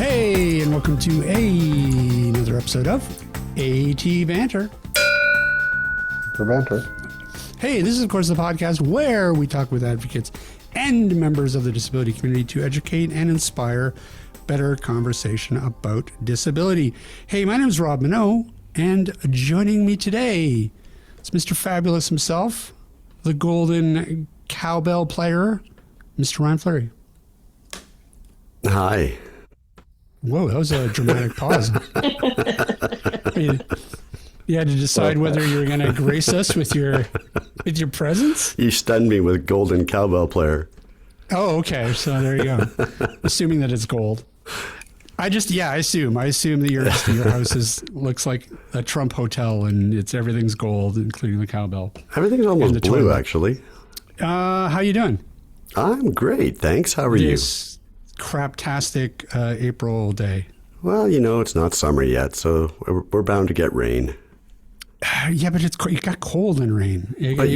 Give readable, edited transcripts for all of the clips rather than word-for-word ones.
Hey, and welcome to another episode of AT Banter. For Banter. Hey, this is, of course, the podcast where we talk with advocates and members of the disability community to educate and inspire better conversation about disability. Hey, my name is Rob Minot, and joining me today is Mr. Fabulous himself, the golden cowbell player, Mr. Ryan Fleury. Hi. Whoa, that was a dramatic pause. I mean, you had to decide whether you were going to grace us with your presence? You stunned me with golden cowbell player. Oh, okay. So there you go. Assuming that it's gold. I assume that your house looks like a Trump hotel and everything's gold, including the cowbell. Everything's almost blue, toilet. Actually. How you doing? I'm great, thanks. How are you? Craptastic April day. Well, it's not summer yet, so we're bound to get rain. Yeah, but it got cold and rain. But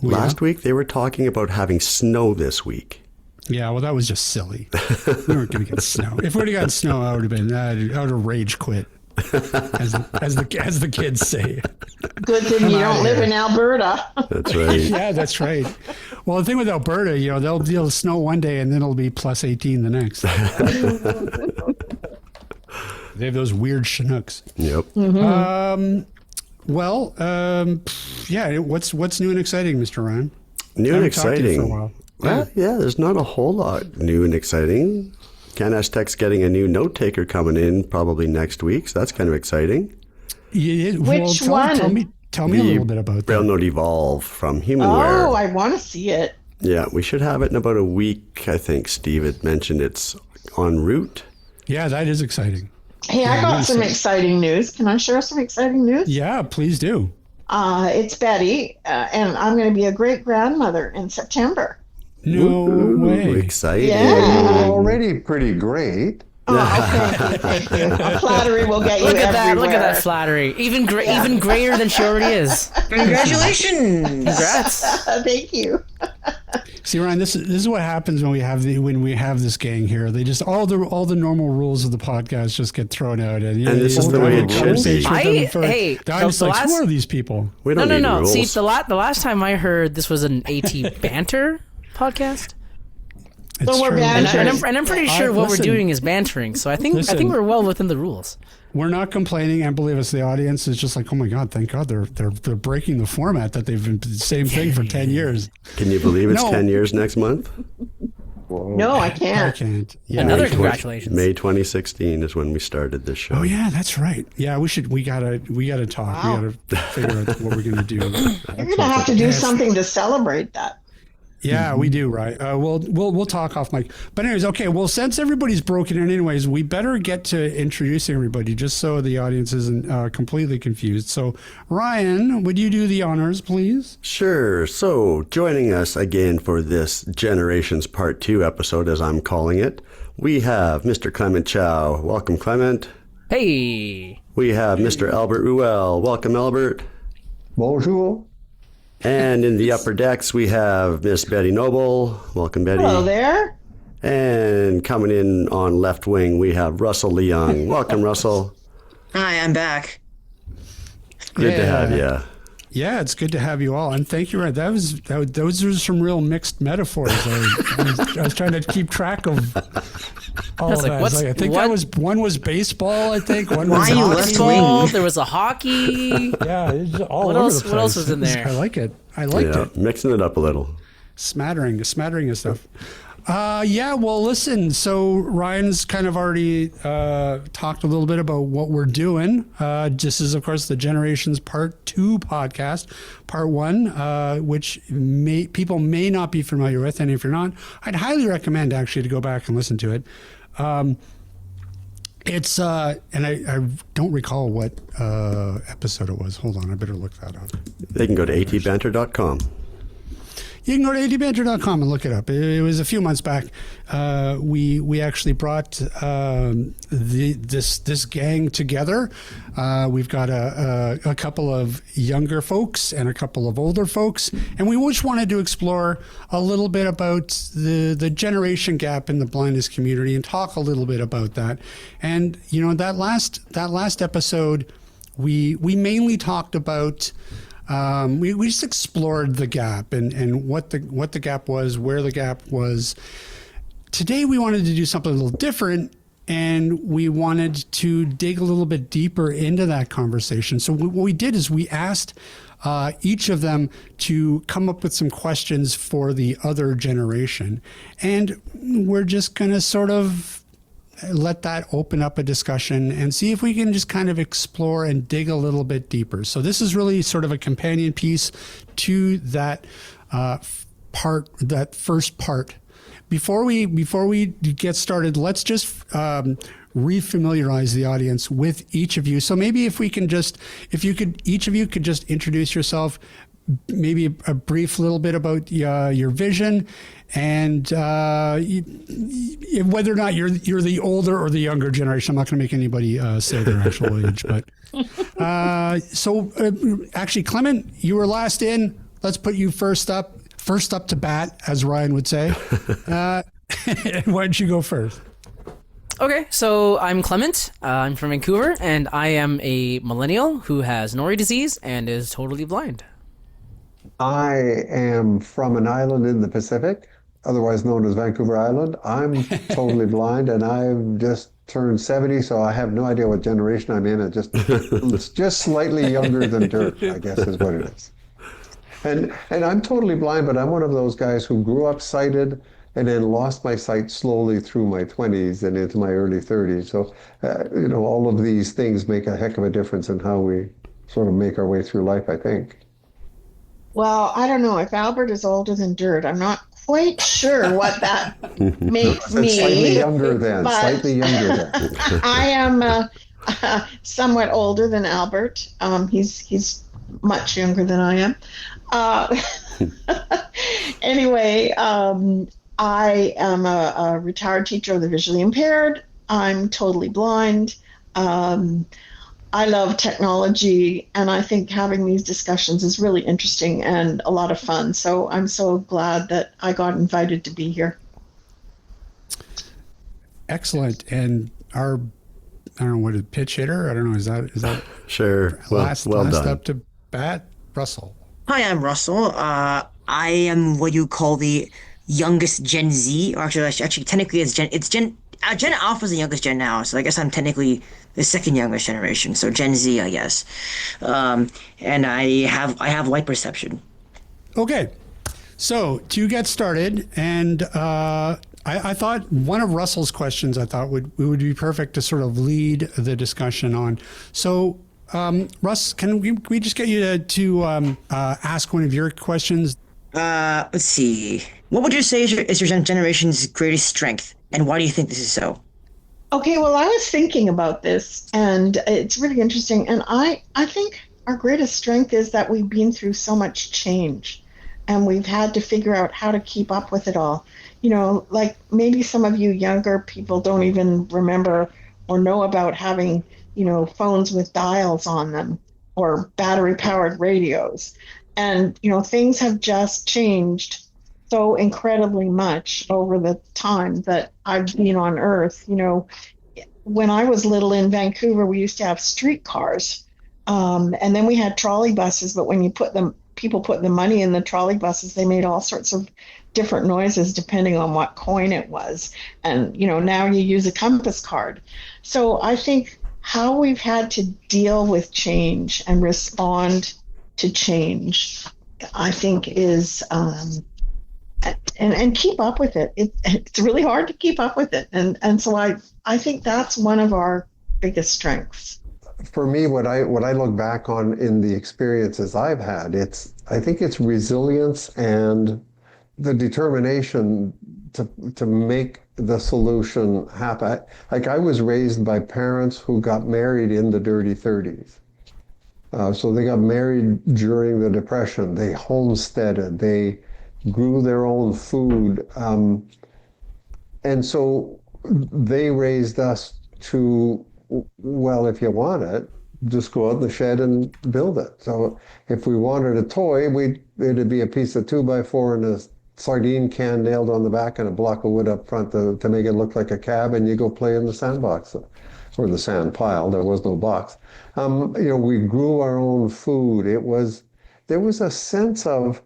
last week they were talking about having snow this week. Yeah, well, that was just silly. We weren't going to get snow. If we would have gotten snow, I would have rage quit, as the kids say. Good thing you don't live in Alberta. That's right. Yeah, that's right. Well, the thing with Alberta, they'll deal with snow one day and then it'll be plus 18 the next. They have those weird Chinooks. Yep. Mm-hmm. What's new and exciting, Mr. Ryan? New and exciting. For a while. Well, yeah, there's not a whole lot new and exciting. CanAsh Tech's getting a new note taker coming in probably next week, so that's kind of exciting. Which one? Tell me a little bit about that. Braille Note Evolve from Humanware. Oh, I want to see it. Yeah, we should have it in about a week, I think. Steve had mentioned it's en route. Yeah, that is exciting. Hey, I got some exciting news. Can I share some exciting news? Yeah, please do. It's Betty, and I'm going to be a great-grandmother in September. No way. Exciting. Yeah. You're already pretty great. Oh, thank you. A flattery will get you everywhere. Look at that flattery. Even grayer than she already is. Congratulations. Congrats. Thank you. See, Ryan, this is what happens when we have this gang here. They just all the normal rules of the podcast just get thrown out, and this is the way it should be. I'm just like, who are these people? We don't need rules. See, the last time I heard this was an AT Banter podcast. So we're bantering. And I'm pretty sure what we're doing is bantering. So I think we're well within the rules. We're not complaining, and believe us, the audience is just like, oh my God, thank God they're breaking the format that they've been the same thing for 10 years. Can you believe it's 10 years next month? Whoa. No, I can't. I can't. Yeah. Another congratulations. May 2016 is when we started this show. Oh yeah, that's right. Yeah, we gotta talk. Wow. We gotta figure out what we're gonna do. You're going to have to do something to celebrate that. Yeah, we do, right? We'll talk off mic. But anyways, okay. Well, since everybody's broken in, anyways, we better get to introducing everybody, just so the audience isn't completely confused. So, Ryan, would you do the honors, please? Sure. So, joining us again for this Generations Part 2 episode, as I'm calling it, we have Mr. Clement Chou. Welcome, Clement. Hey. We have Mr. Albert Ruel. Welcome, Albert. Bonjour. And in the upper decks, we have Miss Betty Nobel. Welcome, Betty. Hello there. And coming in on left wing, we have Russell Leung. Welcome, Russell. Hi, I'm back. Good to have you. Yeah, it's good to have you all, and thank you. Ryan. Those were some real mixed metaphors. I was trying to keep track of all of that. I think that was one was baseball. I think one was baseball. There was a hockey. Yeah, it's all what over else? the place. What else was in there? I like it. I liked it. Mixing it up a little. Smattering of stuff. Well, listen, so Ryan's kind of already talked a little bit about what we're doing. This is, of course, the Generations Part 2 podcast. Part 1, which people may not be familiar with, and if you're not, I'd highly recommend actually to go back and listen to it. It's, and I don't recall what episode it was. Hold on, I better look that up. They can go to atbanter.com. You can go to atbanter.com and look it up. It was a few months back. We actually brought this gang together. We've got a couple of younger folks and a couple of older folks, and we just wanted to explore a little bit about the generation gap in the blindness community and talk a little bit about that. And that last episode, we mainly talked about. We just explored the gap and what the gap was, where the gap was. Today we wanted to do something a little different, and we wanted to dig a little bit deeper into that conversation. So what we did is we asked each of them to come up with some questions for the other generation, and we're just going to sort of let that open up a discussion and see if we can just kind of explore and dig a little bit deeper. So this is really sort of a companion piece to that first part. Before we get started, let's just refamiliarize the audience with each of you. So maybe each of you could just introduce yourself, maybe a brief little bit about your vision, and whether or not you're the older or the younger generation. I'm not going to make anybody say their actual age, but actually, Clement, you were last in. Let's put you first up to bat, as Ryan would say. Why don't you go first? Okay, so I'm Clement. I'm from Vancouver, and I am a millennial who has Nori disease and is totally blind. I am from an island in the Pacific, otherwise known as Vancouver Island. I'm totally blind, and I've just turned 70, so I have no idea what generation I'm in. It's just slightly younger than dirt, I guess is what it is. And I'm totally blind, but I'm one of those guys who grew up sighted and then lost my sight slowly through my 20s and into my early 30s. So, all of these things make a heck of a difference in how we sort of make our way through life, I think. Well, I don't know if Albert is older than dirt. I'm not quite sure what that makes me. Slightly younger than. I am somewhat older than Albert. He's much younger than I am. Anyway, I am a retired teacher of the visually impaired. I'm totally blind. I love technology, and I think having these discussions is really interesting and a lot of fun. So I'm so glad that I got invited to be here. Excellent. And I don't know, what is pitch hitter? I don't know. Is that sure? Last done. up to bat, Russell. Hi, I'm Russell. I am what you call the youngest Gen Z, or actually technically Gen Alpha is the youngest gen now, so I guess I'm technically the second youngest generation, so Gen Z, I guess. And I have light perception. Okay, so to get started, and I thought one of Russell's questions would be perfect to sort of lead the discussion on. So, Russ, can we just get you to ask one of your questions? Let's see. What would you say is your generation's greatest strength, and why do you think this is so? Okay, well, I was thinking about this, and it's really interesting. And I think our greatest strength is that we've been through so much change, and we've had to figure out how to keep up with it all. Like maybe some of you younger people don't even remember or know about having, phones with dials on them or battery-powered radios. And, things have just changed so incredibly much over the time that I've been on Earth. When I was little in Vancouver, we used to have streetcars, and then we had trolley buses. But when people put the money in the trolley buses, they made all sorts of different noises depending on what coin it was. And now you use a compass card. So I think how we've had to deal with change and respond to change, I think is and keep up with it. It's really hard to keep up with it, and so I think that's one of our biggest strengths. For me, what I look back on in the experiences I've had, I think it's resilience and the determination to make the solution happen. Like, I was raised by parents who got married in the dirty 30s. So they got married during the Depression. They homesteaded. They grew their own food. And so they raised us to, well, if you want it, just go out in the shed and build it. So if we wanted a toy, it'd be a piece of 2x4 and a sardine can nailed on the back and a block of wood up front to make it look like a cab, and you go play in the sandbox or the sand pile. There was no box. We grew our own food. There was a sense of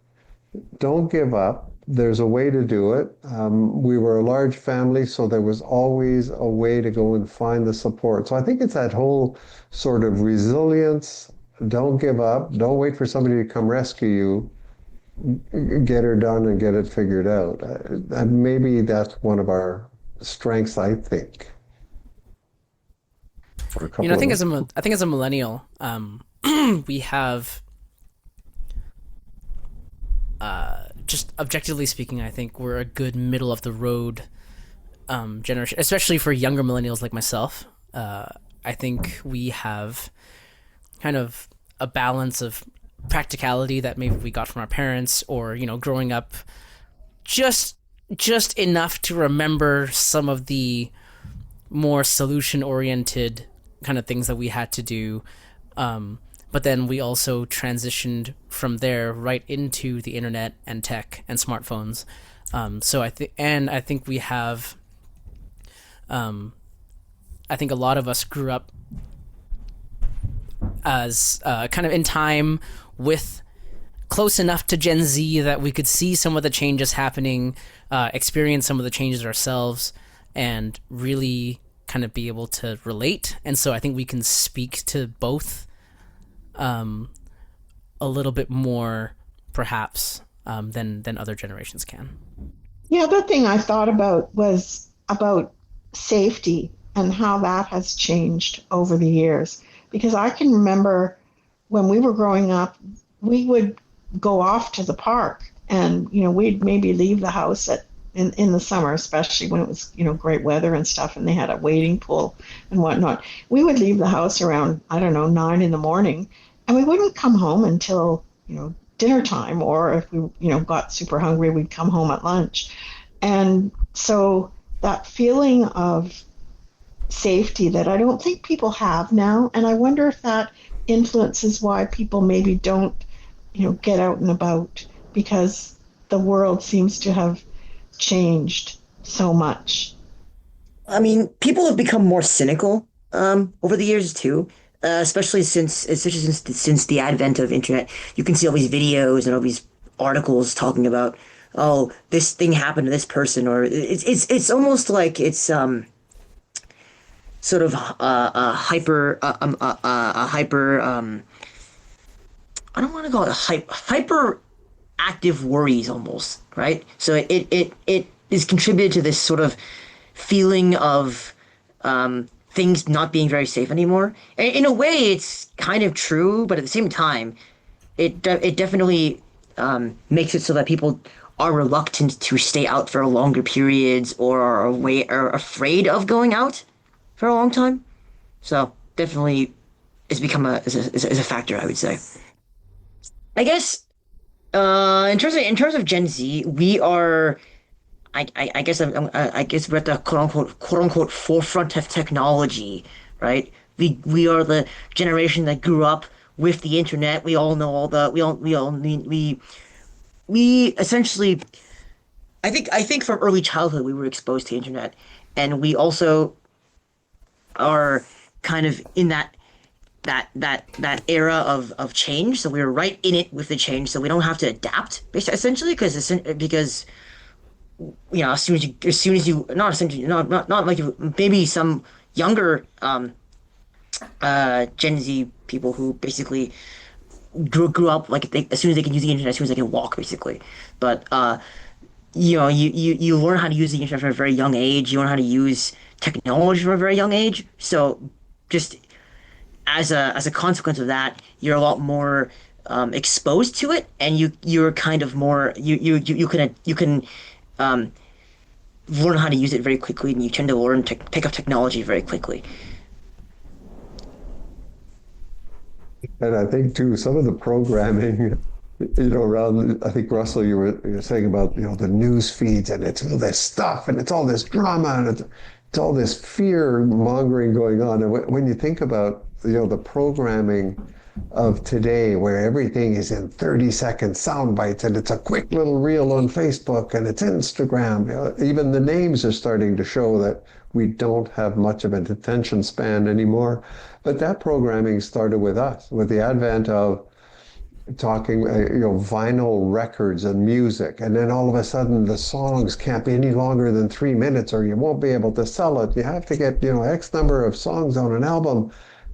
don't give up. There's a way to do it. We were a large family, so there was always a way to go and find the support. So I think it's that whole sort of resilience. Don't give up. Don't wait for somebody to come rescue you. Get her done and get it figured out. And maybe that's one of our strengths, I think. I think as a millennial, we have, just objectively speaking, I think we're a good middle of the road generation, especially for younger millennials like myself. I think we have kind of a balance of practicality that maybe we got from our parents, or growing up just enough to remember some of the more solution oriented kind of things that we had to do, but then we also transitioned from there right into the internet and tech and smartphones. So I think we have, I think a lot of us grew up as kind of in time with close enough to Gen Z that we could see some of the changes happening, experience some of the changes ourselves, and really kind of be able to relate. And so I think we can speak to both a little bit more, perhaps, than other generations can. The other thing I thought about was about safety and how that has changed over the years. Because I can remember when we were growing up, we would go off to the park, and we'd maybe leave the house in the summer, especially when it was great weather and stuff, and they had a wading pool and whatnot. We would leave the house around 9 in the morning, and we wouldn't come home until dinner time, or if we got super hungry, we'd come home at lunch. And so that feeling of safety that I don't think people have now, and I wonder if that influences why people maybe don't get out and about, because the world seems to have changed so much. I mean, people have become more cynical over the years too, especially since the advent of internet. You can see all these videos and all these articles talking about, oh, this thing happened to this person, or it's almost like it's sort of a hyper I don't want to call it hyper active worries almost, right? So it is contributed to this sort of feeling of things not being very safe anymore. And in a way, it's kind of true, but at the same time, it definitely makes it so that people are reluctant to stay out for longer periods, or are afraid of going out for a long time. So definitely, it's become is a factor, I would say. I guess in terms of Gen Z, we are. I guess I guess we're at the quote unquote forefront of technology, right? We are the generation that grew up with the internet. We all know we essentially. I think from early childhood we were exposed to the internet, and we also are kind of in that era of change. So we were right in it with the change, so we don't have to adapt essentially, because as soon as you not essentially not like maybe some younger Gen Z people who basically grew up like as soon as they can use the internet, as soon as they can walk, basically. But you learn how to use the internet from a very young age. You learn how to use technology from a very young age. So just as a consequence of that, you're a lot more exposed to it, and you're kind of more you can learn how to use it very quickly, and you tend to learn to pick up technology very quickly. And I think too, some of the programming Around, I think Russell, you were saying about, the news feeds, and it's all this stuff, and it's all this drama, and it's all this fear mongering going on. And when you think about, the programming of today, where everything is in 30-second sound bites, and it's a quick little reel on Facebook, and it's Instagram. Even the names are starting to show that we don't have much of an attention span anymore. But that programming started with us, with the advent of talking, vinyl records and music, and then all of a sudden the songs can't be any longer than 3 minutes, or you won't be able to sell it. You have to get, X number of songs on an album.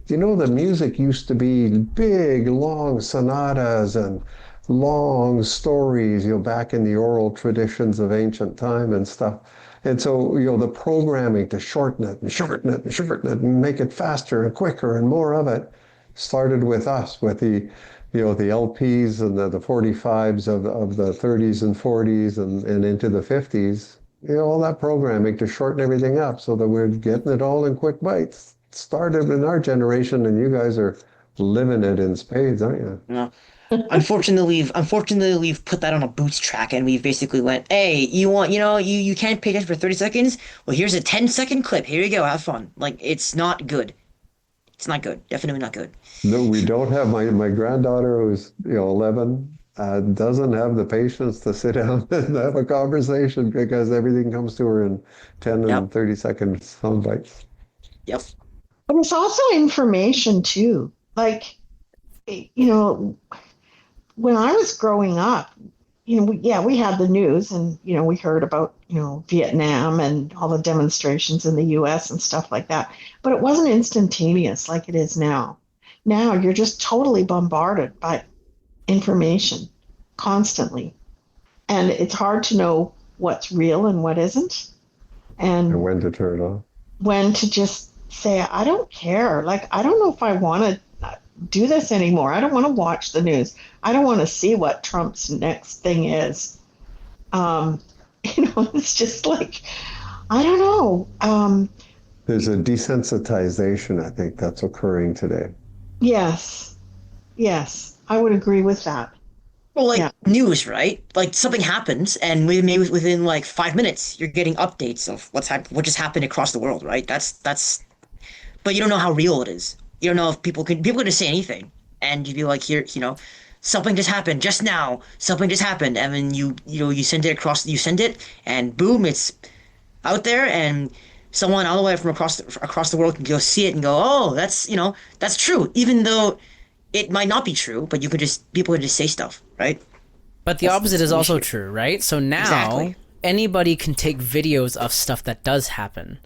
The music used to be big, long sonatas and long stories, back in the oral traditions of ancient time and stuff. And so, the programming to shorten it and shorten it and shorten it and make it faster and quicker and more of it started with us, with the LPs and the 45s of the 30s and 40s and into the 50s, all that programming to shorten everything up so that we're getting it all in quick bites. It started in our generation, and you guys are living it in spades, aren't you? No. Unfortunately, we've put that on a boots track, and we've basically went, hey, you can't pay attention for 30 seconds? Well, here's a 10-second clip. Here you go. Have fun. Like, it's not good. It's not good. Definitely not good. No, we don't have my granddaughter, who's 11, doesn't have the patience to sit down and have a conversation, because everything comes to her in 10 and 30-second sound bites. Yep. But it's also information too. Like, when I was growing up, we had the news, and we heard about Vietnam and all the demonstrations in the U.S. and stuff like that. But it wasn't instantaneous like it is now. Now you're just totally bombarded by information constantly, and it's hard to know what's real and what isn't, and when to turn it off. When to just say, I don't care. Like, I don't know if I want to do this anymore. I don't want to watch the news. I don't want to see what Trump's next thing is. It's just like, I don't know. There's a desensitization, I think, that's occurring today. Yes, I would agree with that. Well, news, right? Like, something happens, and maybe within like 5 minutes, you're getting updates of what just happened across the world, right? That's. But you don't know how real it is. You don't know if people can just say anything, and you'd be like, here, something just happened just now. Something just happened, and then you send it across. You send it, and boom, it's out there, and someone all the way from across the world can go see it and go, oh, that's true, even though it might not be true. But people can just say stuff, right? But the opposite is also true, right? So now anybody can take videos of stuff that does happen.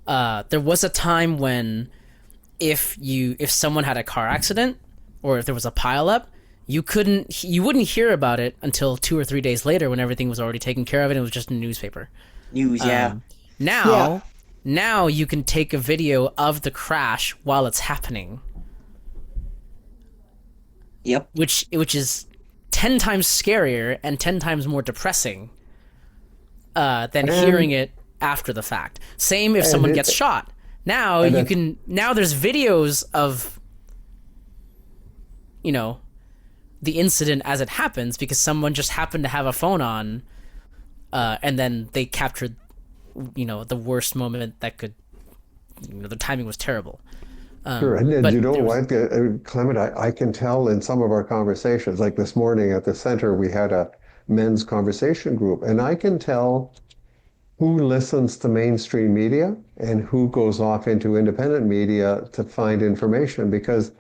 There was a time when if someone had a car accident or if there was a pileup, you wouldn't hear about it until 2 or 3 days later, when everything was already taken care of and it was just in the newspaper. News, yeah. Now you can take a video of the crash while it's happening. Yep. Which is 10 times scarier and 10 times more depressing than hearing it after the fact. Same if someone gets shot. Now there's videos of the incident as it happens, because someone just happened to have a phone on, and then they captured the worst moment that could, the timing was terrible. Sure, and what, Clement, I can tell in some of our conversations, like this morning at the center, we had a men's conversation group, and I can tell who listens to mainstream media and who goes off into independent media to find information, because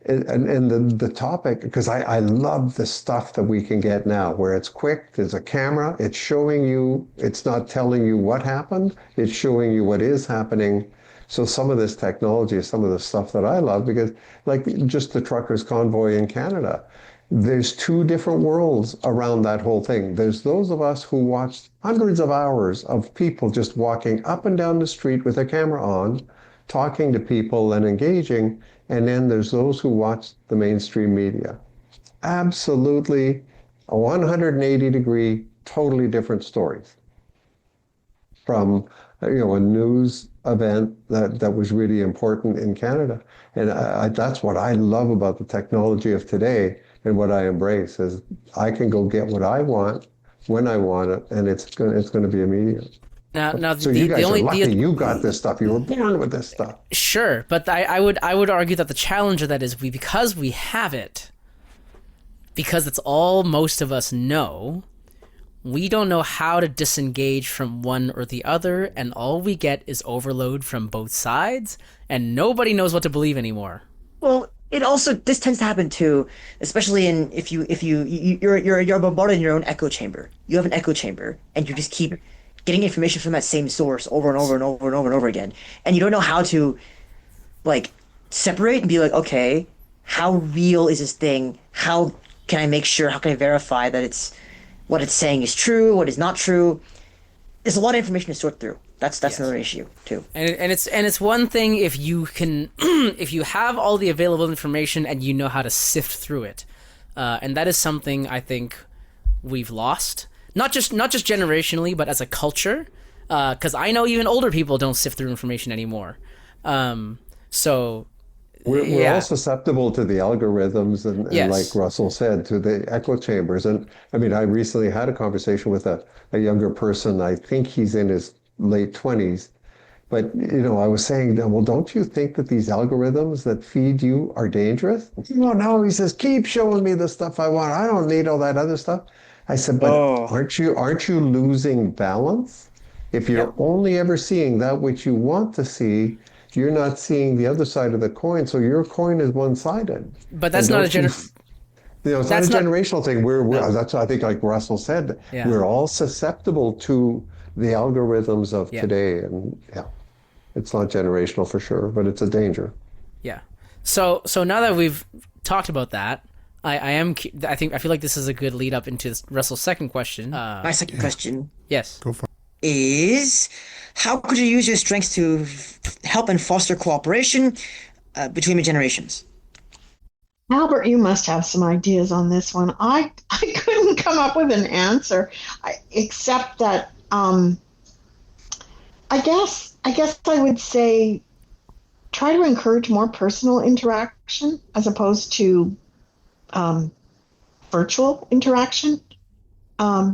the topic, because I love the stuff that we can get now, where it's quick, there's a camera, it's showing you, it's not telling you what happened, it's showing you what is happening. So some of this technology is some of the stuff that I love, because like just the truckers' convoy in Canada, there's two different worlds around that whole thing. There's those of us who watched hundreds of hours of people just walking up and down the street with a camera on, talking to people and engaging. And then there's those who watch the mainstream media. Absolutely a 180-degree, totally different stories from a news event that was really important in Canada. And that's what I love about the technology of today, and what I embrace is I can go get what I want when I want it, and it's going to be immediate. Now, So you guys only are lucky you got this stuff. You were born with this stuff. sure, but I would argue that the challenge of that is because we have it, because it's all most of us know. We don't know how to disengage from one or the other, and all we get is overload from both sides, and nobody knows what to believe anymore. Well, it also this tends to happen too, especially if you're bombarded in your own echo chamber. You have an echo chamber, and you just keep getting information from that same source over and over and over and over and over again, and you don't know how to like separate and be like, okay, how real is this thing? How can I make sure? How can I verify that it's what it's saying is true? What is not true? There's a lot of information to sort through. That's another issue too. And it's one thing if you can if you have all the available information and you know how to sift through it, and that is something I think we've lost. Not just generationally, but as a culture. Because I know even older people don't sift through information anymore. So we're all susceptible to the algorithms and Yes. like Russell said, to the echo chambers. And I mean, I recently had a conversation with a younger person. I think he's in his late 20s. But, I was saying, well, don't you think that these algorithms that feed you are dangerous? No, he says, keep showing me the stuff I want. I don't need all that other stuff. I said, but aren't you losing balance? If you're only ever seeing that which you want to see, you're not seeing the other side of the coin, so your coin is one-sided. But that's not a it's not a generational thing. That's I think, like Russell said, we're all susceptible to the algorithms of today, and it's not generational for sure, but it's a danger. Yeah. So now that we've talked about that, I feel like this is a good lead up into Russell's second question. My second question Yes. Go for it. is, how could you use your strengths to help and foster cooperation between the generations? Albert, you must have some ideas on this one. I couldn't come up with an answer, except that I guess I would say try to encourage more personal interaction as opposed to virtual interaction,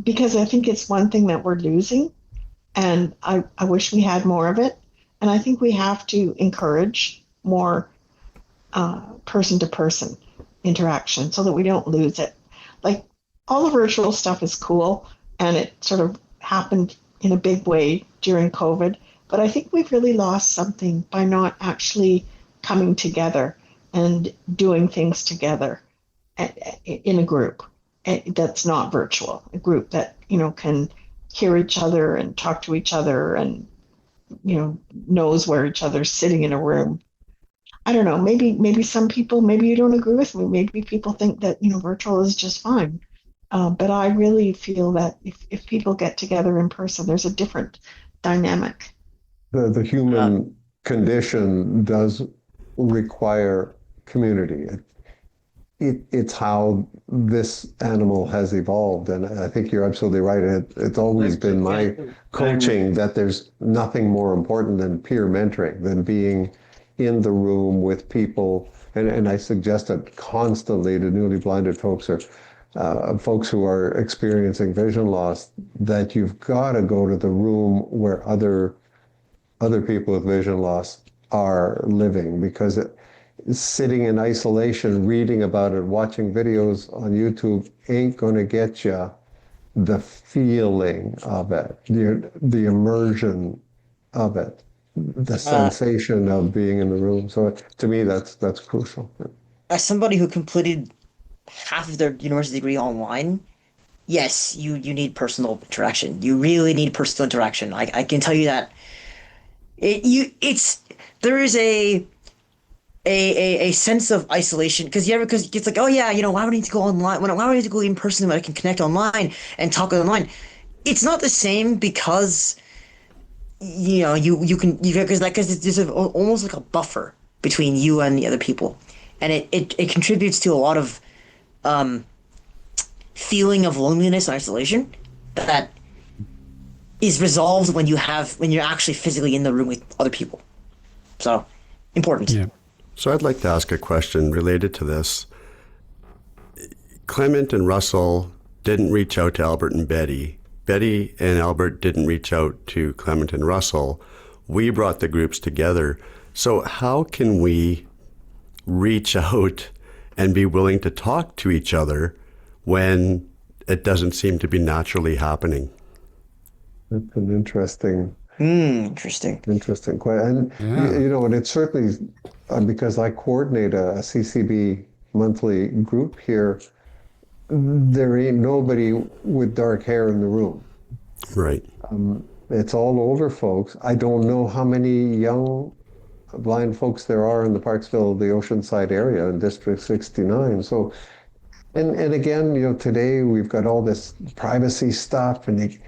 because I think it's one thing that we're losing, and I wish we had more of it. And I think we have to encourage more person-to-person interaction so that we don't lose it. Like, all the virtual stuff is cool, and it sort of happened in a big way during COVID, but I think we've really lost something by not actually coming together and doing things together in a group that's not virtual, a group that, can hear each other and talk to each other and, knows where each other's sitting in a room. I don't know, maybe some people, maybe you don't agree with me. Maybe people think that, virtual is just fine. But I really feel that if people get together in person, there's a different dynamic. The human condition does require community. It's how this animal has evolved, and I think you're absolutely right. It's always been my coaching that there's nothing more important than peer mentoring, than being in the room with people. And I suggest it constantly to newly blinded folks or folks who are experiencing vision loss, that you've got to go to the room where other people with vision loss are living, because sitting in isolation, reading about it, watching videos on YouTube ain't going to get you the feeling of it, the immersion of it, the sensation of being in the room. So to me, that's crucial. As somebody who completed half of their university degree online, yes, you need personal interaction. You really need personal interaction. I can tell you that there is a sense of isolation because it's like, oh yeah, why would I need to go online? Why would I need to go in person when I can connect online and talk online? It's not the same because you can because there's almost like a buffer between you and the other people, and it contributes to a lot of feeling of loneliness and isolation that is resolved when you're actually physically in the room with other people. So important. Yeah. So I'd like to ask a question related to this. Clement and Russell didn't reach out to Albert and Betty. Betty and Albert didn't reach out to Clement and Russell. We brought the groups together. So how can we reach out and be willing to talk to each other when it doesn't seem to be naturally happening? That's an interesting Interesting. question. And, and it's certainly because I coordinate a CCB monthly group here, there ain't nobody with dark hair in the room. Right. It's all older folks. I don't know how many young blind folks there are in the Parksville, the Oceanside area in District 69. So, and again, today we've got all this privacy stuff, and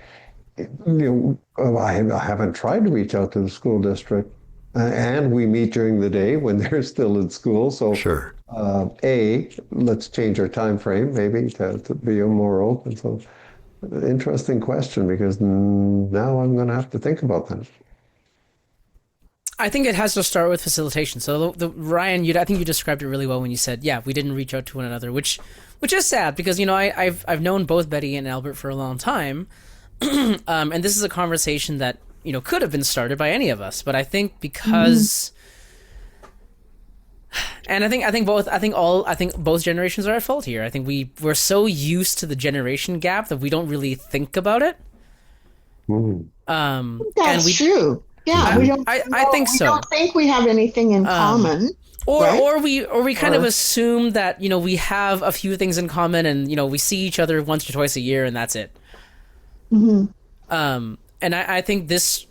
I haven't tried to reach out to the school district, and we meet during the day when they're still in school. So, Sure. Let's change our time frame maybe to be more open. So, interesting question, because now I'm going to have to think about that. I think it has to start with facilitation. So, Ryan, I think you described it really well when you said, "Yeah, we didn't reach out to one another," which is sad because I've known both Betty and Albert for a long time, and this is a conversation that could have been started by any of us. But I think because, and I think both generations are at fault here. I think we're so used to the generation gap that we don't really think about it. That's true. Yeah, we don't. I think so. We don't think we have anything in common, or we kind of assume that we have a few things in common, and we see each other once or twice a year, and that's it. Mm-hmm. And I think this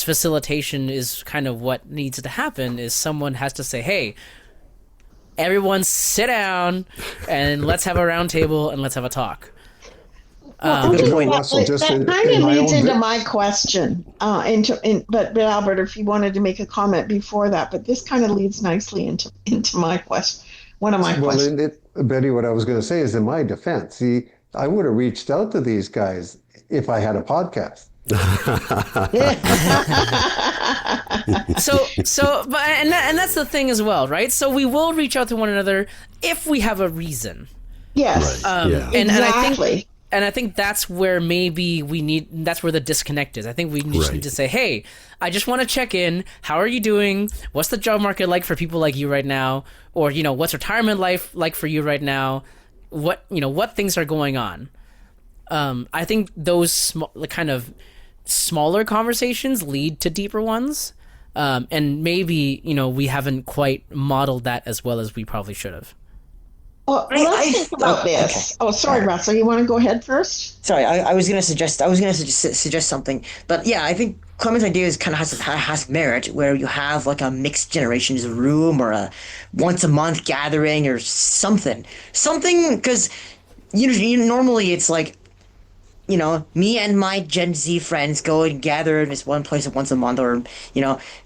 facilitation is kind of what needs to happen. Is someone has to say, "Hey, everyone, sit down, and let's have a round table, and let's have a talk." Russell, just that kind of leads into my question. But Albert, if you wanted to make a comment before that, but this kind of leads nicely into my question. One of my questions. Betty, what I was going to say is, in my defense, see, I would have reached out to these guys if I had a podcast. And that's the thing as well, right? So we will reach out to one another if we have a reason. Yes. Right. Exactly. And I think that's where that's where the disconnect is. I think we just need to say, hey, I just want to check in. How are you doing? What's the job market like for people like you right now? Or, what's retirement life like for you right now? What things are going on? I think those kind of smaller conversations lead to deeper ones. And maybe, we haven't quite modeled that as well as we probably should have. Well, let's think about this. Okay. Oh, sorry, Russell. You want to go ahead first? Sorry, I was going to suggest something, but yeah, I think Clement's idea is kind of has merit, where you have like a mixed generations room or a once a month gathering or something, because normally it's like, me and my Gen Z friends go and gather in this one place once a month, or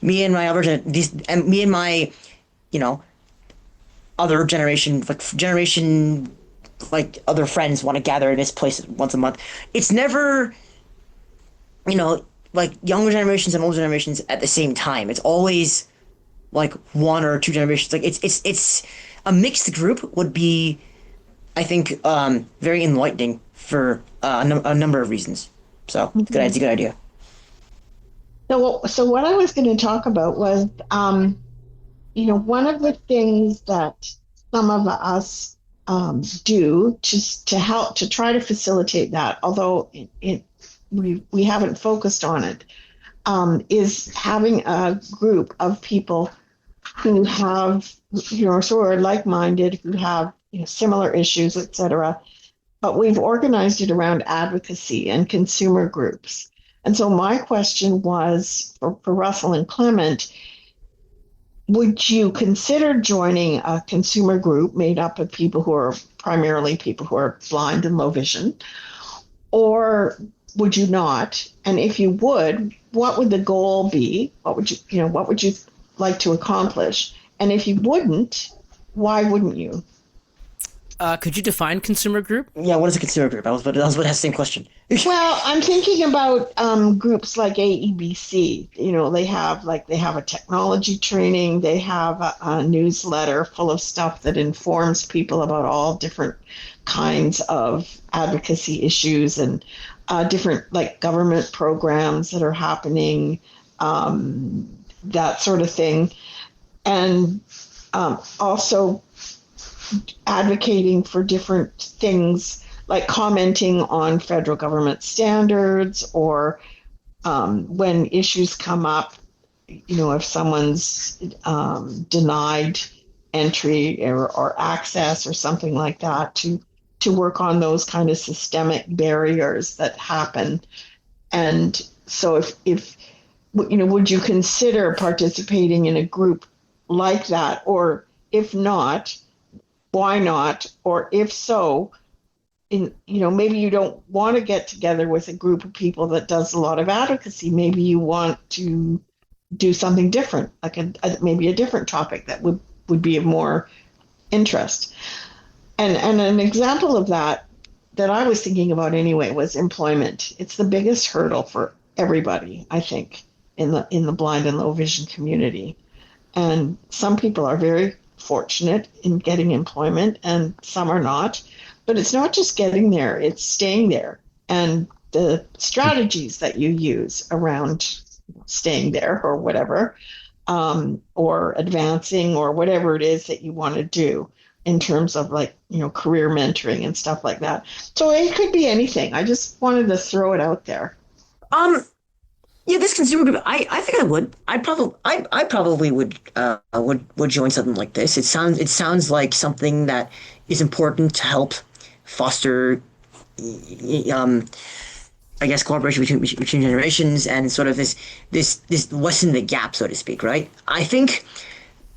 me and my other generation, like other friends want to gather in this place once a month. It's never, like younger generations and older generations at the same time. It's always like one or two generations. Like it's a mixed group would be, I think, very enlightening for a number of reasons. So it's a good idea. So what I was going to talk about was, one of the things that some of us do to help to try to facilitate that, although we haven't focused on it, is having a group of people who have, sort of like-minded, who have similar issues, etc. But we've organized it around advocacy and consumer groups. And so my question was for Russell and Clement, would you consider joining a consumer group made up of people who are primarily people who are blind and low vision? Or would you not? And if you would, what would the goal be? What would you like to accomplish? And if you wouldn't, why wouldn't you? Could you define consumer group? Yeah, what is a consumer group? I was about to ask the same question. Well, I'm thinking about groups like AEBC. They have a technology training. They have a newsletter full of stuff that informs people about all different kinds of advocacy issues and different like government programs that are happening, that sort of thing, and also advocating for different things like commenting on federal government standards or when issues come up, if someone's denied entry or access or something like that, to work on those kind of systemic barriers that happen. And so if would you consider participating in a group like that? Or if not, why not? Or if so, maybe you don't want to get together with a group of people that does a lot of advocacy. Maybe you want to do something different, like maybe a different topic that would be of more interest. And an example of that I was thinking about anyway was employment. It's the biggest hurdle for everybody, I think, in the blind and low vision community. And some people are very fortunate in getting employment and some are not. But it's not just getting there, it's staying there. And the strategies that you use around staying there or whatever, or advancing or whatever it is that you want to do in terms of career mentoring and stuff like that. So it could be anything. I just wanted to throw it out there. Yeah, this consumer group, I think I would. I probably would join something like this. It sounds like something that is important to help foster, I guess, cooperation between generations and sort of this lessen the gap, so to speak, right? I think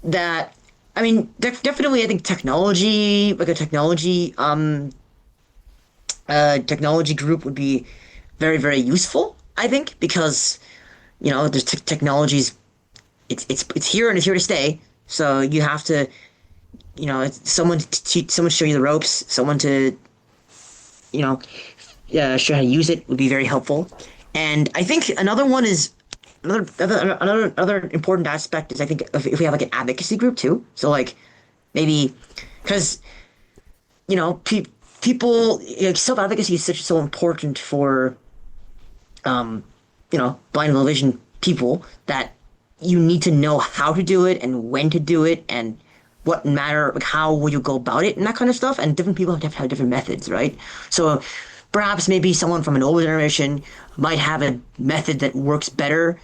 that, definitely, I think technology, like a technology group would be very, very useful, I think, because, there's technologies, it's here and it's here to stay. So you have to, someone to show you the ropes, someone to, show how to use it would be very helpful. And I think another one is another important aspect is, I think, if we have like an advocacy group too. So like maybe because people, self-advocacy is so important for blind and low vision people, that you need to know how to do it and when to do it and what matter, like how will you go about it and that kind of stuff. And different people have different methods, right? So perhaps maybe someone from an older generation might have a method that works better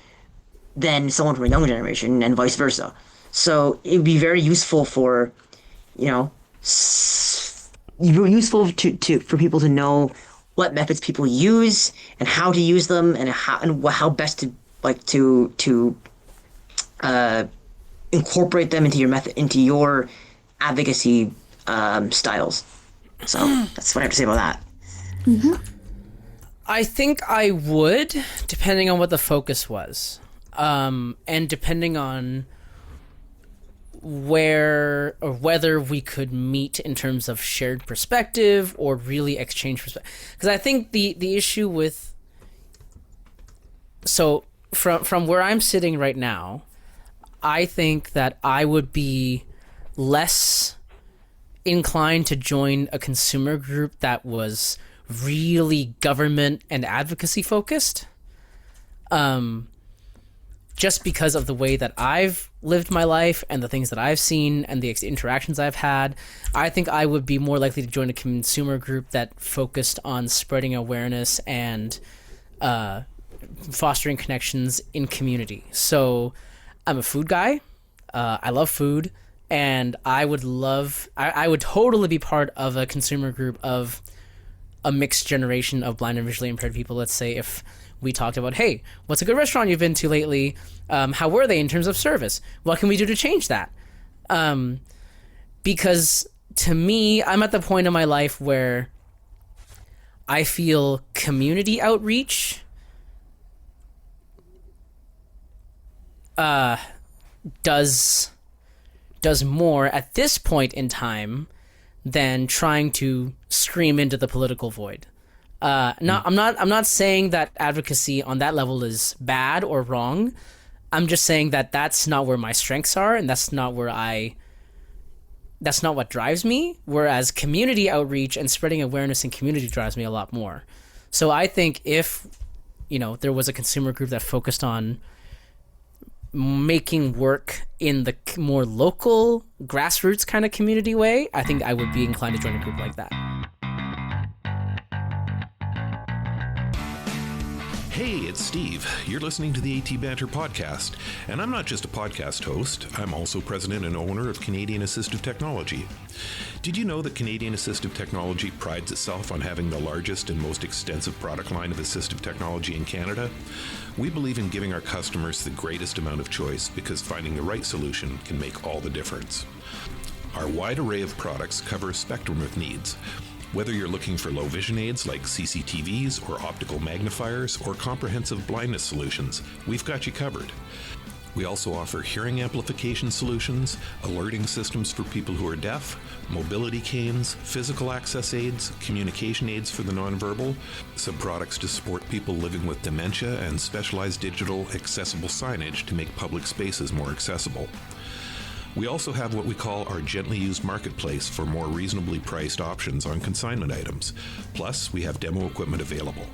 than someone from a younger generation, and vice versa. So it would be very useful for, useful for people to know what methods people use and how to use them and how best to incorporate them into your advocacy styles. So that's what I have to say about that. Mm-hmm. I think I would, depending on what the focus was, and depending on where or whether we could meet in terms of shared perspective or really exchange perspective. Because I think the issue with, so from where I'm sitting right now, I think that I would be less inclined to join a consumer group that was really government and advocacy focused. Just because of the way that I've lived my life and the things that I've seen and the interactions I've had, I think I would be more likely to join a consumer group that focused on spreading awareness and fostering connections in community. So I'm a food guy. I love food, and I would totally be part of a consumer group of a mixed generation of blind and visually impaired people. Let's say if we talked about, hey, what's a good restaurant you've been to lately? How were they in terms of service? What can we do to change that? Because to me, I'm at the point in my life where I feel community outreach does more at this point in time than trying to scream into the political void. I'm not saying that advocacy on that level is bad or wrong. I'm just saying that that's not where my strengths are, and that's not what drives me. Whereas community outreach and spreading awareness in community drives me a lot more. So I think if, there was a consumer group that focused on making work in the more local grassroots kind of community way, I think I would be inclined to join a group like that. Hey, it's Steve. You're listening to the AT Banter podcast, and I'm not just a podcast host, I'm also president and owner of Canadian Assistive Technology. Did you know that Canadian Assistive Technology prides itself on having the largest and most extensive product line of assistive technology in Canada? We believe in giving our customers the greatest amount of choice because finding the right solution can make all the difference. Our wide array of products cover a spectrum of needs. Whether you're looking for low vision aids like CCTVs or optical magnifiers or comprehensive blindness solutions, we've got you covered. We also offer hearing amplification solutions, alerting systems for people who are deaf, mobility canes, physical access aids, communication aids for the nonverbal, some products to support people living with dementia, and specialized digital accessible signage to make public spaces more accessible. We also have what we call our gently used marketplace for more reasonably priced options on consignment items. Plus, we have demo equipment available.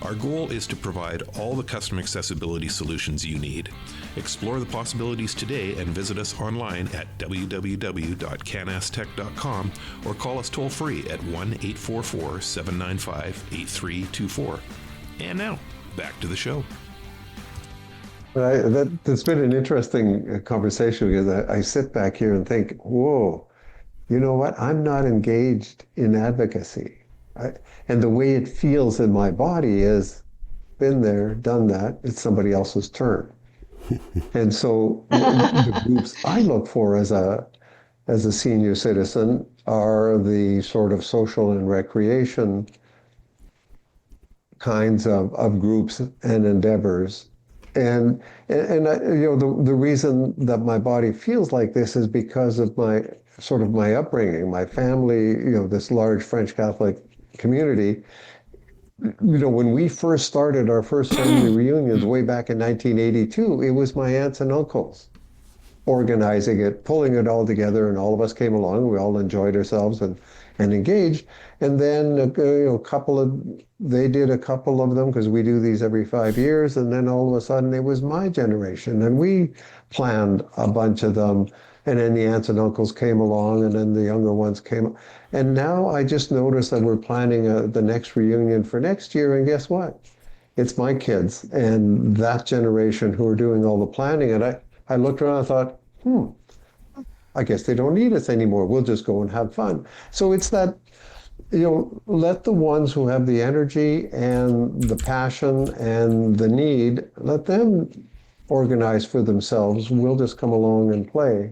Our goal is to provide all the custom accessibility solutions you need. Explore the possibilities today and visit us online at www.canastech.com or call us toll free at 1-844-795-8324. And now, back to the show. That's been an interesting conversation because I sit back here and think, whoa, you know what? I'm not engaged in advocacy. And the way it feels in my body is, been there, done that, it's somebody else's turn. And so the groups I look for as a senior citizen are the sort of social and recreation kinds of groups and endeavors. And the reason that my body feels like this is because of my upbringing, my family, this large French Catholic community. When we first started our first family reunions way back in 1982, it was my aunts and uncles organizing it, pulling it all together, and all of us came along. We all enjoyed ourselves and engaged. And then they did a couple of them because we do these every 5 years. And then all of a sudden it was my generation, and we planned a bunch of them. And then the aunts and uncles came along, and then the younger ones came. And now I just noticed that we're planning the next reunion for next year. And guess what? It's my kids and that generation who are doing all the planning. And I looked around and thought, I guess they don't need us anymore. We'll just go and have fun. So it's that, let the ones who have the energy and the passion and the need, let them organize for themselves. We'll just come along and play.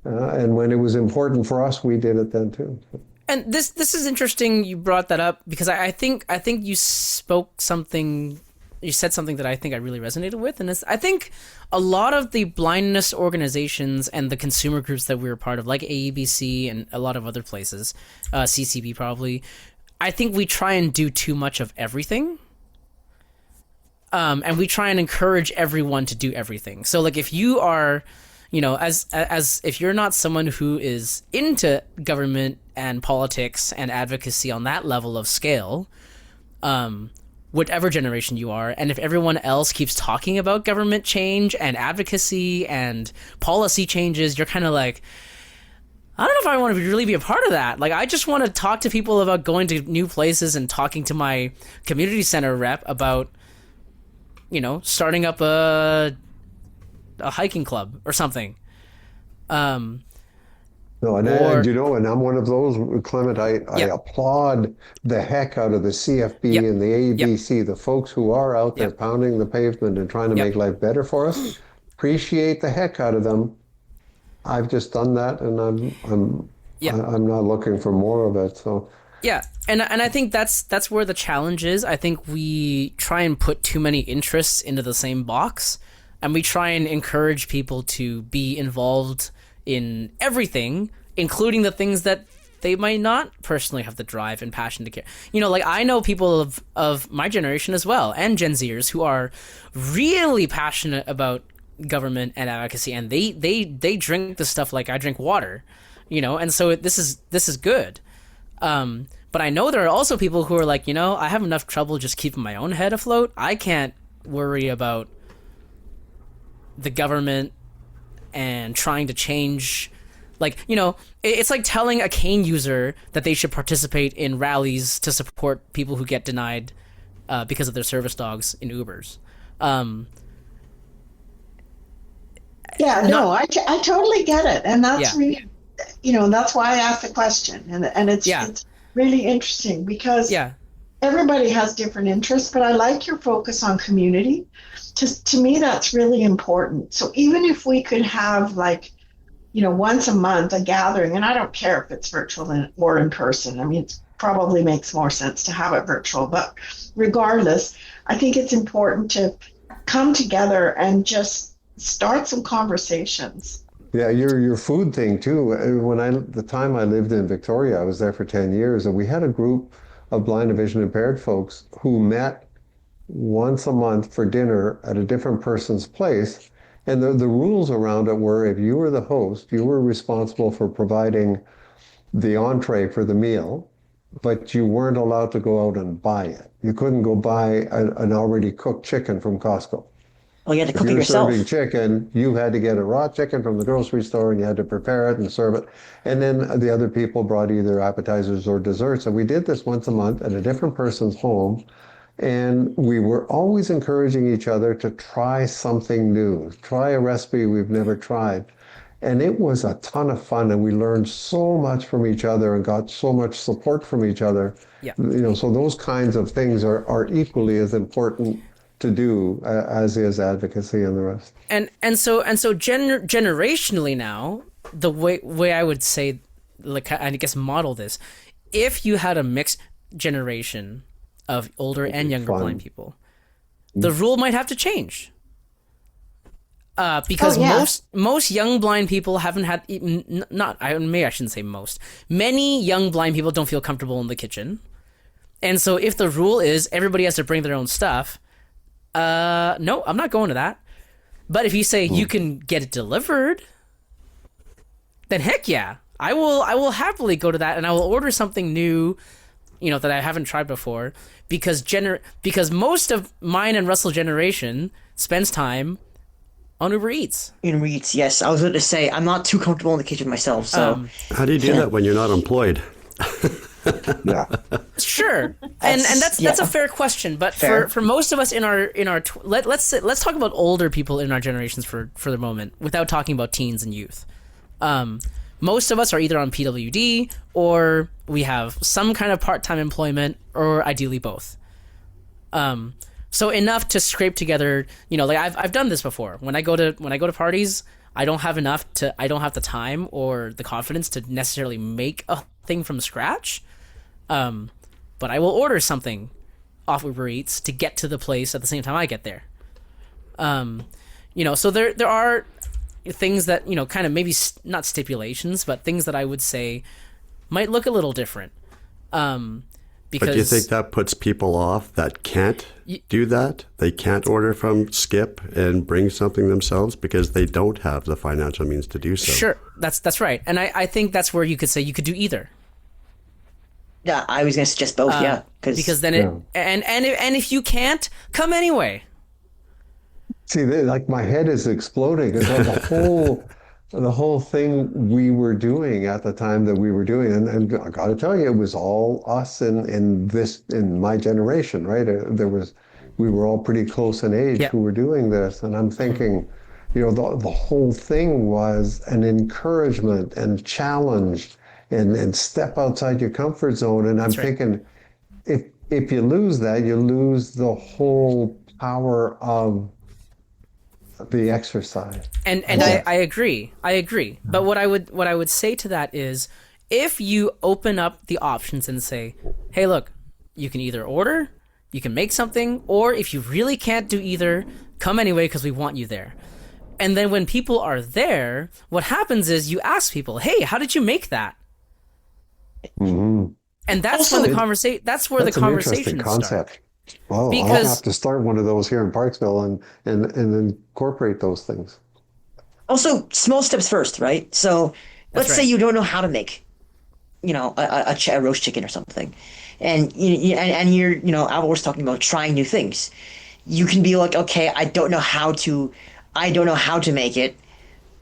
And when it was important for us, we did it then too. And this is interesting you brought that up, because I think you spoke something, you said something that I think I really resonated with, and I think a lot of the blindness organizations and the consumer groups that we were part of, like AEBC and a lot of other places, CCB probably, I think we try and do too much of everything. And we try and encourage everyone to do everything. So like if you are, as if you're not someone who is into government and politics and advocacy on that level of scale, whatever generation you are, and if everyone else keeps talking about government change and advocacy and policy changes, you're kind of like, I don't know if I want to really be a part of that. Like, I just want to talk to people about going to new places and talking to my community center rep about, starting up a hiking club or something. No, and I'm one of those, Clement. I applaud the heck out of the CFB and the AEBC, the folks who are out there pounding the pavement and trying to make life better for us. Appreciate the heck out of them. I've just done that, and I'm not looking for more of it. So yeah, and I think that's where the challenge is. I think we try and put too many interests into the same box, and we try and encourage people to be involved in everything, including the things that they might not personally have the drive and passion to care. You know, like I know people of my generation as well, and Gen Zers, who are really passionate about government and advocacy, and they drink the stuff like I drink water, you know, and so this is good. But I know there are also people who are like, you know, I have enough trouble just keeping my own head afloat. I can't worry about the government and trying to change. Like, you know, it's like telling a cane user that they should participate in rallies to support people who get denied because of their service dogs in Ubers. I totally get it. And that's Yeah. really, you know, that's why I asked the question. And it's really interesting because everybody has different interests, but I like your focus on community. To me, that's really important. So even if we could have, like, you know, once a month a gathering, and I don't care if it's virtual or in person. I mean, it probably makes more sense to have it virtual, but regardless, I think it's important to come together and just start some conversations. Yeah, your food thing too. The time I lived in Victoria, I was there for 10 years, and we had a group of blind and vision impaired folks who met once a month for dinner at a different person's place. And the rules around it were, if you were the host, you were responsible for providing the entree for the meal, but you weren't allowed to go out and buy it. You couldn't go buy an already cooked chicken from Costco. Oh, you had to cook If it you were yourself. serving chicken, you had to get a raw chicken from the grocery store, and you had to prepare it and serve it. And then the other people brought either appetizers or desserts. And we did this once a month at a different person's home. And we were always encouraging each other to try something new, try a recipe we've never tried. And it was a ton of fun, and we learned so much from each other and got so much support from each other. Yeah. You know, so those kinds of things are equally as important to do as is advocacy and the rest. And so generationally now, the way I would say, like, I guess model this, if you had a mixed generation of older and younger blind people, the rule might have to change. Because most young blind people haven't had, I shouldn't say most. Many young blind people don't feel comfortable in the kitchen. And so if the rule is everybody has to bring their own stuff, no, I'm not going to that. But if you say you can get it delivered, then heck yeah, I will happily go to that, and I will order something new, you know, that I haven't tried before, because most of mine and Russell generation spends time on Uber Eats. Uber Eats, yes. I was going to say, I'm not too comfortable in the kitchen myself, so... How do you do that when you're not employed? Yeah. Sure, and that's a fair question. But for most of us in our let's talk about older people in our generations for the moment, without talking about teens and youth. Most of us are either on PWD or we have some kind of part-time employment, or ideally both. So enough to scrape together. You know, like I've done this before. When I go to parties, I don't have the time or the confidence to necessarily make a thing from scratch. But I will order something off Uber Eats to get to the place at the same time I get there. You know, so there are things that, you know, kind of maybe not stipulations, but things that I would say might look a little different. Because, but do you think that puts people off that can't do that? They can't order from Skip and bring something themselves because they don't have the financial means to do so. Sure, that's right. And I think that's where you could say you could do either. Yeah, I was going to suggest both, because then and if you can't, come anyway. See, like my head is exploding because the whole thing we were doing at the time that we were doing, and I got to tell you, it was all us in my generation, right? We were all pretty close in age who were doing this, and I'm thinking, you know, the whole thing was an encouragement and challenge, and step outside your comfort zone, and I'm thinking, if you lose that, you lose the whole power of the exercise. And I agree. But what I would say to that is, if you open up the options and say, hey, look, you can either order, you can make something, or if you really can't do either, come anyway because we want you there. And then when people are there, what happens is you ask people, hey, how did you make that? Mm-hmm. And that's Also, when the conversation. That's where That's the an interesting conversation starts. concept. Well, I'll Because have to start one of those here in Parksville and incorporate those things. Also, small steps first, right? So That's let's say right. you don't know how to make, a roast chicken or something, and and you're, Albert was talking about trying new things. You can be like, okay, I don't know how to make it.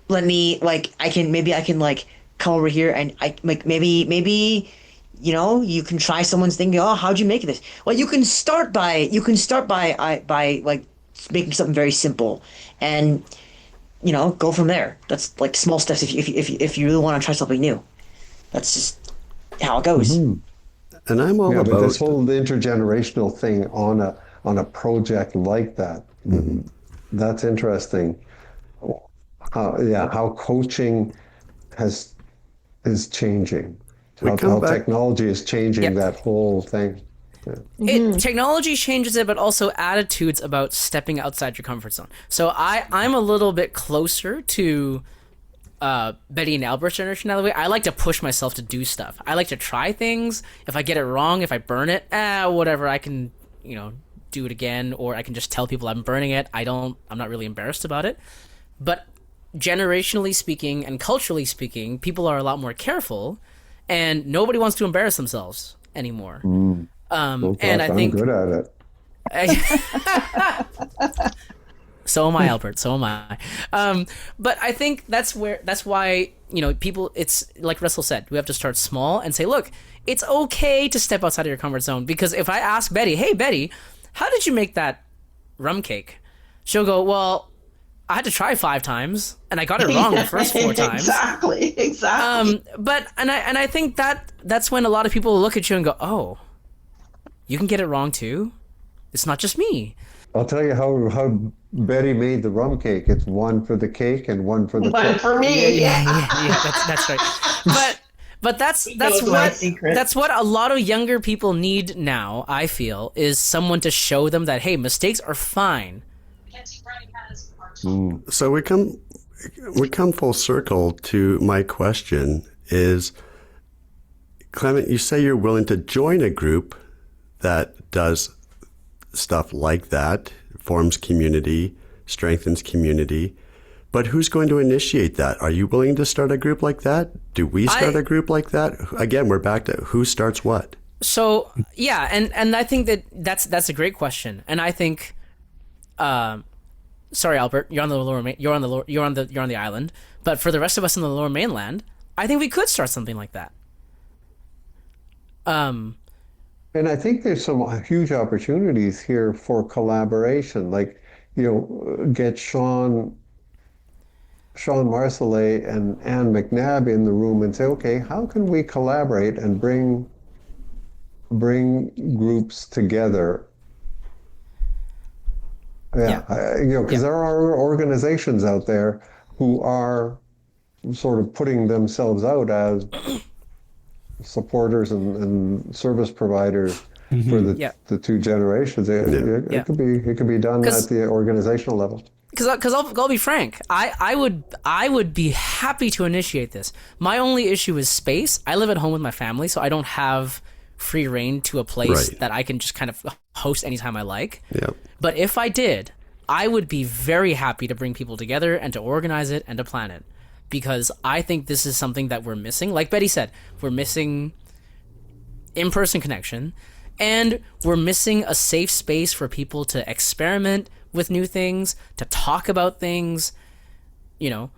Let me I can like come over here and I like maybe you can try someone's thing. Oh, how'd you make this? Well, by like making something very simple, and go from there. That's like small steps if you really want to try something new. That's just how it goes. Mm-hmm. And I'm all Yeah, but this about whole intergenerational thing on a project like that, that's interesting. How coaching is changing, we how come back. technology is changing Yep. that whole thing. Yeah. Technology changes it, but also attitudes about stepping outside your comfort zone. So I'm a little bit closer to Betty and Albert's generation that way. I like to push myself to do stuff. I like to try things. If I get it wrong, if I burn it, whatever, I can, do it again, or I can just tell people I'm burning it. I'm not really embarrassed about it. But generationally speaking and culturally speaking, people are a lot more careful, and nobody wants to embarrass themselves anymore. Oh, And gosh, I think I'm good at it. so am I, Albert. So am I. But I think that's why, people, it's like Russell said, we have to start small and say, look, it's okay to step outside of your comfort zone. Because if I ask Betty, hey, Betty, how did you make that rum cake? She'll go, well, I had to try 5 times and I got it wrong the first 4 times. Exactly. But I think that's when a lot of people look at you and go, oh, you can get it wrong too? It's not just me. I'll tell you how Betty made the rum cake. It's one for the cake and one for the One cook. for me. Yeah, that's right. But that's what a lot of younger people need now, I feel, is someone to show them that, hey, mistakes are fine. So we come full circle to my question is, Clement, you say you're willing to join a group that does stuff like that, forms community, strengthens community, but who's going to initiate that? Are you willing to start a group like that? Do we start a group like that? Again, we're back to who starts what. So yeah, and I think that's a great question, and I think, sorry, Albert, you're on the island, but for the rest of us in the Lower Mainland, I think we could start something like that. And I think there's some huge opportunities here for collaboration. Like, get Sean Marcellet and Anne McNabb in the room and say, okay, how can we collaborate and bring groups together? Because there are organizations out there who are sort of putting themselves out as supporters and service providers for the 2 generations. It could be done at the organizational level. Because I'll be frank, I would be happy to initiate this. My only issue is space. I live at home with my family, so I don't have free reign to a place that I can just kind of host anytime I like. Yep. But if I did, I would be very happy to bring people together and to organize it and to plan it. Because I think this is something that we're missing. Like Betty said, we're missing in-person connection, and we're missing a safe space for people to experiment with new things, to talk about things, and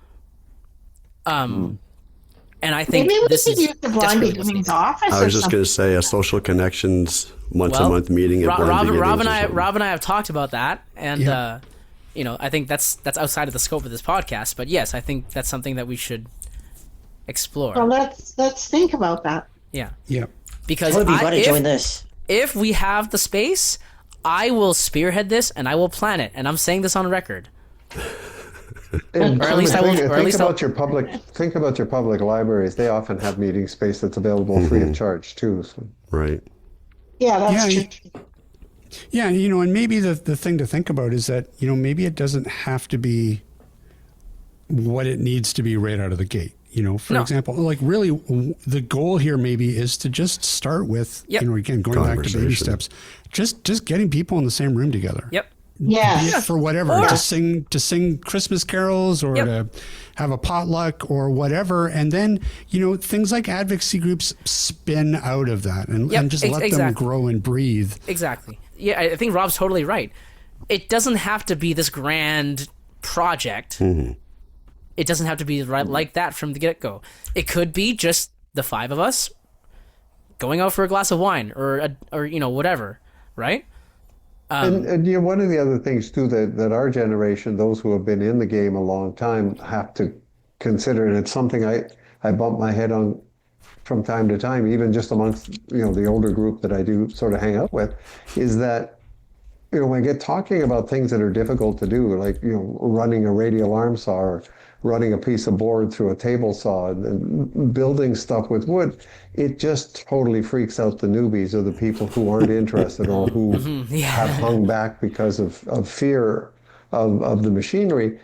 I think Maybe we this could is use the Blind desperately Beginnings missing. office. I was just going to say a social connections once-a-month meeting at Blind Beginnings Rob or something. and I have talked about that, and I think that's outside of the scope of this podcast. But yes, I think that's something that we should explore. Well, let's think about that. Yeah. I Because would be glad to join this. if we have the space, I will spearhead this and I will plan it. And I'm saying this on record. And Or at least I will- or at think least about your public libraries. They often have meeting space that's available free of charge too. So. Right. Yeah, that's Yeah, true. Yeah, and maybe the thing to think about is that, maybe it doesn't have to be what it needs to be right out of the gate. For No. example, like really the goal here maybe is to just start with, Yep. again, going back to baby Conversation. steps, just getting people in the same room together. Yep. Yes. Be it for whatever, Or- to sing Christmas carols or Yep. to have a potluck or whatever. And then, things like advocacy groups spin out of that and Yep, just let them exactly. grow and breathe. Exactly. Yeah, I think Rob's totally right. It doesn't have to be this grand project. It doesn't have to be right like that from the get-go. It could be just the five of us going out for a glass of wine or whatever, right? And one of the other things too that our generation, those who have been in the game a long time, have to consider, and it's something I bump my head on from time to time, even just amongst the older group that I do sort of hang out with, is that when I get talking about things that are difficult to do, like running a radial arm saw or running a piece of board through a table saw and building stuff with wood, it just totally freaks out the newbies or the people who aren't interested or who have hung back because of fear of the machinery.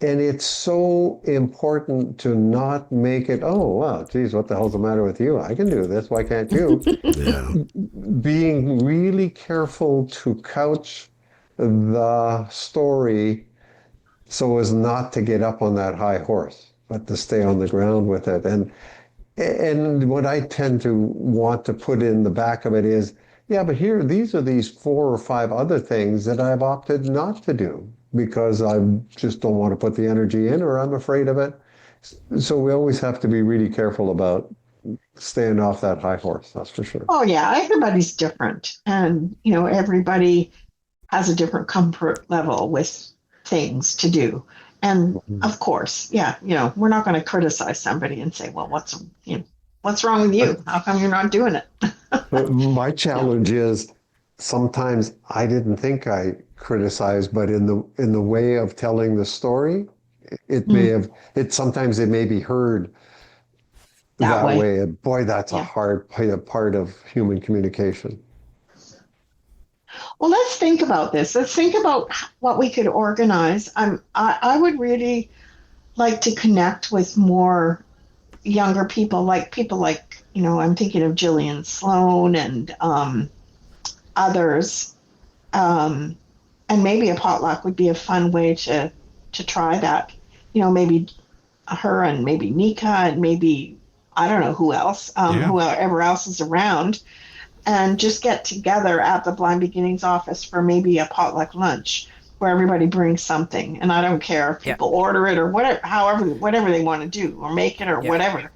And it's so important to not make it, oh, wow, geez, what the hell's the matter with you? I can do this. Why can't you? Yeah. Being really careful to couch the story so as not to get up on that high horse, but to stay on the ground with it. And what I tend to want to put in the back of it is, yeah, but these are these 4 or 5 other things that I've opted not to do because I just don't want to put the energy in or I'm afraid of it. So we always have to be really careful about staying off that high horse, that's for sure. Oh yeah, everybody's different, and everybody has a different comfort level with things to do. And of course, we're not going to criticize somebody and say, well, what's wrong with you? How come you're not doing it? But my challenge is sometimes I didn't think I criticized, but in the way of telling the story, sometimes it may be heard that way. And boy, that's a hard part of human communication. Well, let's think about this. Let's think about what we could organize. I would really like to connect with more younger people like I'm thinking of Gillian Sloan and others. And maybe a potluck would be a fun way to try that. Maybe her and maybe Nika and maybe, I don't know who else, whoever else is around, and just get together at the Blind Beginnings office for maybe a potluck lunch where everybody brings something. And I don't care if people order it or whatever they want to do or make it or whatever.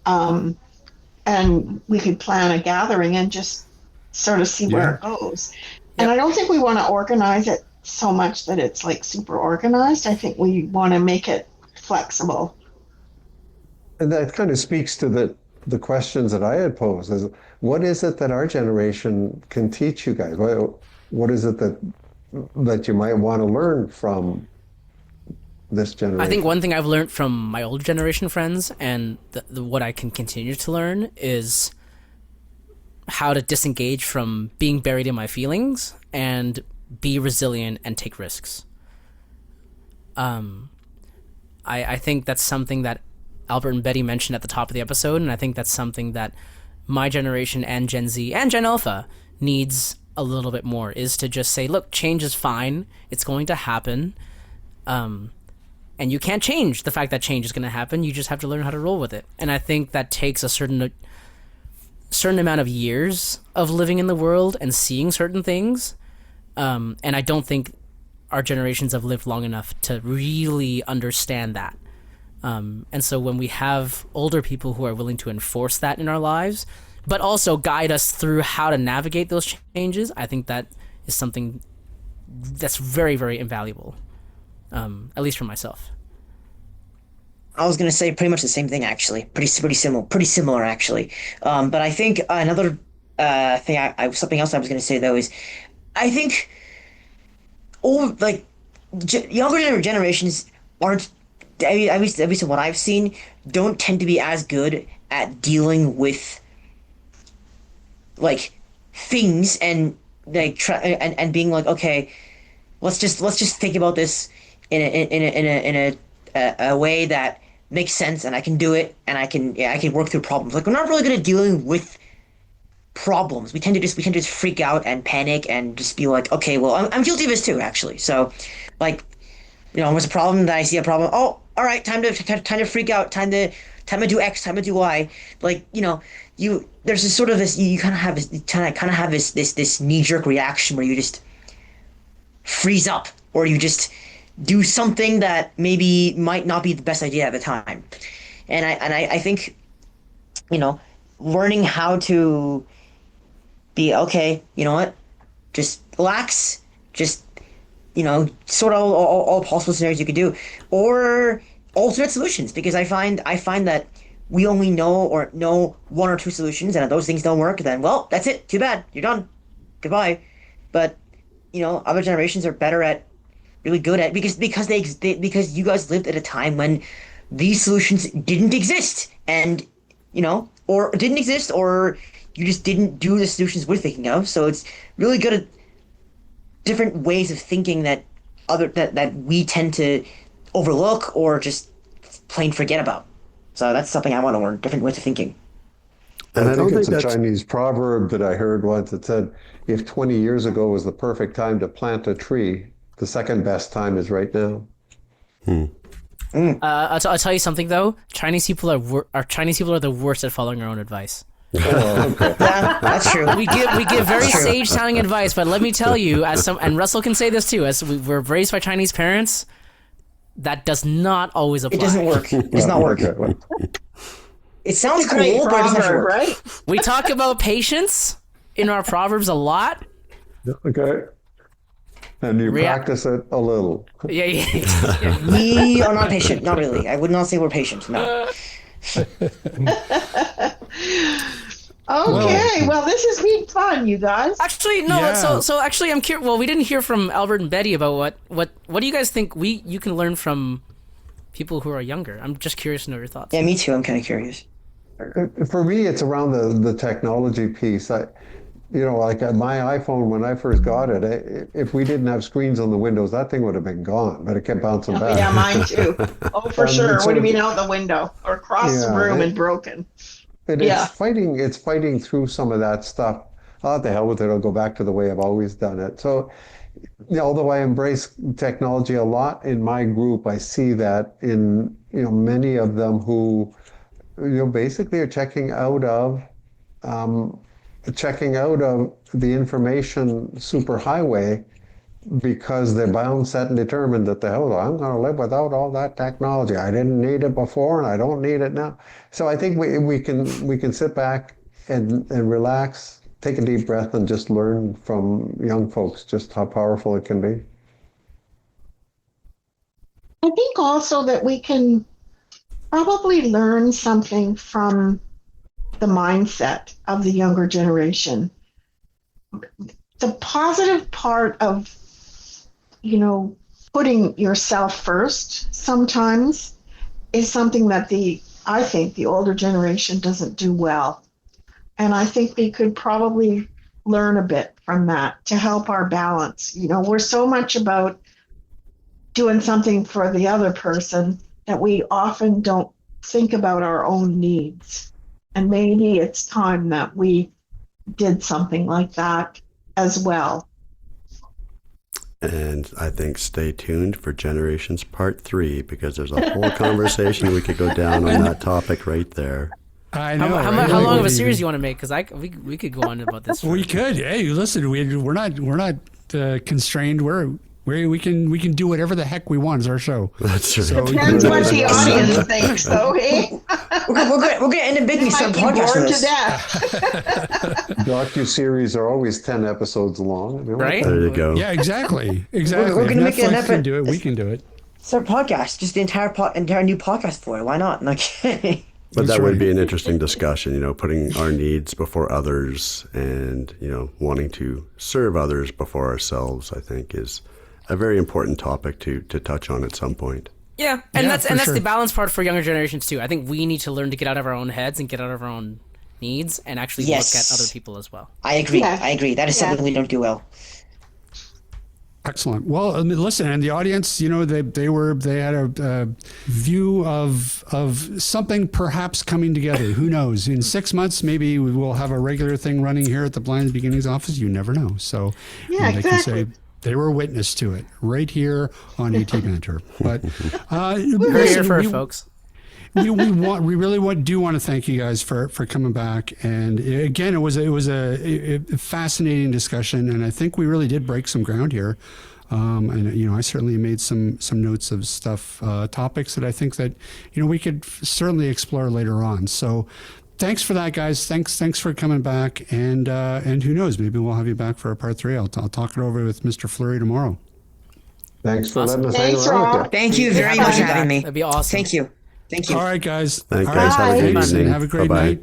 And we could plan a gathering and just sort of see where it goes. And I don't think we want to organize it so much that it's like super organized. I think we want to make it flexible. And that kind of speaks to the questions that I had posed. Is what is it that our generation can teach you guys? What is it that you might want to learn from this generation? I think one thing I've learned from my older generation friends and what I can continue to learn is how to disengage from being buried in my feelings and be resilient and take risks. I think that's something that Albert and Betty mentioned at the top of the episode, and I think that's something that my generation and Gen Z and Gen Alpha needs a little bit more, is to just say, look, change is fine. It's going to happen. And you can't change the fact that change is going to happen. You just have to learn how to roll with it. And I think that takes a certain amount of years of living in the world and seeing certain things. And I don't think our generations have lived long enough to really understand that. And so when we have older people who are willing to enforce that in our lives, but also guide us through how to navigate those changes, I think that is something that's very, very invaluable, at least for myself. I was gonna say pretty much the same thing, actually. Pretty similar, actually. But I think another something else I was gonna say though is, I think younger generations aren't. At least what I've seen, don't tend to be as good at dealing with like things and like and being like, okay, let's just think about this in a way that makes sense and I can do it and I can work through problems. Like we're not really good at dealing with problems. We tend to just freak out and panic and just be like, okay, well, I'm guilty of this too, actually. So, like, there's a problem that I see a problem. Oh, all right, time to freak out. Time to do X. Time to do Y. Like, there's this sort of this. You kind of have this knee jerk reaction where you just freeze up or you just do something that maybe might not be the best idea at the time. And I think, learning how to be okay, you know what? Just relax. Just, sort out all possible scenarios you could do, or alternate solutions. Because I find that we only know one or two solutions, and if those things don't work, then well, that's it. Too bad. You're done. Goodbye. But other generations are really good at because you guys lived at a time when these solutions didn't exist, and or didn't exist, or you just didn't do the solutions we're thinking of. So it's really good at different ways of thinking that we tend to overlook or just plain forget about. So that's something I want to learn, different ways of thinking. And I think it's a Chinese proverb that I heard once that said, if 20 years ago was the perfect time to plant a tree, the second best time is right now. I'll tell you something though. Chinese people are the worst at following our own advice. Oh, okay. Yeah, that's true. We give very sage sounding advice, but let me tell you, and Russell can say this too, as we were raised by Chinese parents, that does not always apply. It doesn't work. It does not work. It sounds cool, but it doesn't work. Right? We talk about patience in our proverbs a lot. Okay. And you practice it a little. Yeah. We are not patient. Not really. I would not say we're patient. No. Okay, well, this has been fun, you guys. Actually, no. Yeah. So actually, I'm curious. Well, we didn't hear from Albert and Betty about what do you guys think you can learn from people who are younger? I'm just curious to know your thoughts. Yeah, me too. I'm kind of curious. For me, it's around the technology piece. Like my iPhone, when I first got it, if we didn't have screens on the windows, that thing would have been gone, but it kept bouncing back. Yeah, mine too. Oh, for sure. Would have been out the window or across the room and broken. It's fighting through some of that stuff. Oh, the hell with it. I'll go back to the way I've always done it. So, although I embrace technology a lot in my group, I see that in many of them who basically are checking out of the information superhighway because they're bound, set, and determined that I'm going to live without all that technology. I didn't need it before, and I don't need it now. So I think we can sit back and relax, take a deep breath, and just learn from young folks just how powerful it can be. I think also that we can probably learn something from the mindset of the younger generation. The positive part of putting yourself first sometimes is something that I think the older generation doesn't do well. And I think we could probably learn a bit from that to help our balance. We're so much about doing something for the other person that we often don't think about our own needs. And maybe it's time that we did something like that as well. And I think stay tuned for Generations Part 3 because there's a whole conversation we could go down on that topic right there. I know. How long of a series do you want to make? Because we could go on about this. We could. Hey, listen, we're not constrained. We can do whatever the heck we want. It's our show. That's true. So Depends what the audience thinks, though. Hey, We're going to end up making some podcast bored for to this. death. Docu-series are always 10 episodes long. Right? There you go. Yeah, exactly. We're gonna If make an Netflix can do it. We can do it. Start a podcast, just the entire new podcast for it. Why not? Like, But That's that would right. be an interesting discussion, putting our needs before others and, wanting to serve others before ourselves, I think is a very important topic to touch on at some point. Yeah, and Yeah, that's for sure. the balance part for younger generations too. I think we need to learn to get out of our own heads and get out of our own needs and actually Yes. look at other people as well. I agree. Yeah. I agree. That is something we don't do well. Excellent. Well, listen, and the audience, they had a view of something perhaps coming together. Who knows? In 6 months, maybe we will have a regular thing running here at the Blind Beginnings office. You never know. So Yeah, they exactly. can say they were witness to it right here on AT Banter. But We're here for it, folks. we really do want to thank you guys for coming back. And again, it was a fascinating discussion, and I think we really did break some ground here. And I certainly made some notes of stuff, topics that I think that we could certainly explore later on. So thanks for that, guys. Thanks for coming back. And who knows, maybe we'll have you back for a part 3. I'll talk it over with Mr. Fleury tomorrow. Thanks for Awesome. letting us hang Thanks, around with Rob. you. Thank you very Have much you for having back. me. That'd be awesome. Thank you. Thank you. All right, guys. Thanks, All guys. right. Have a good Bye. evening. Have a great Bye-bye. night.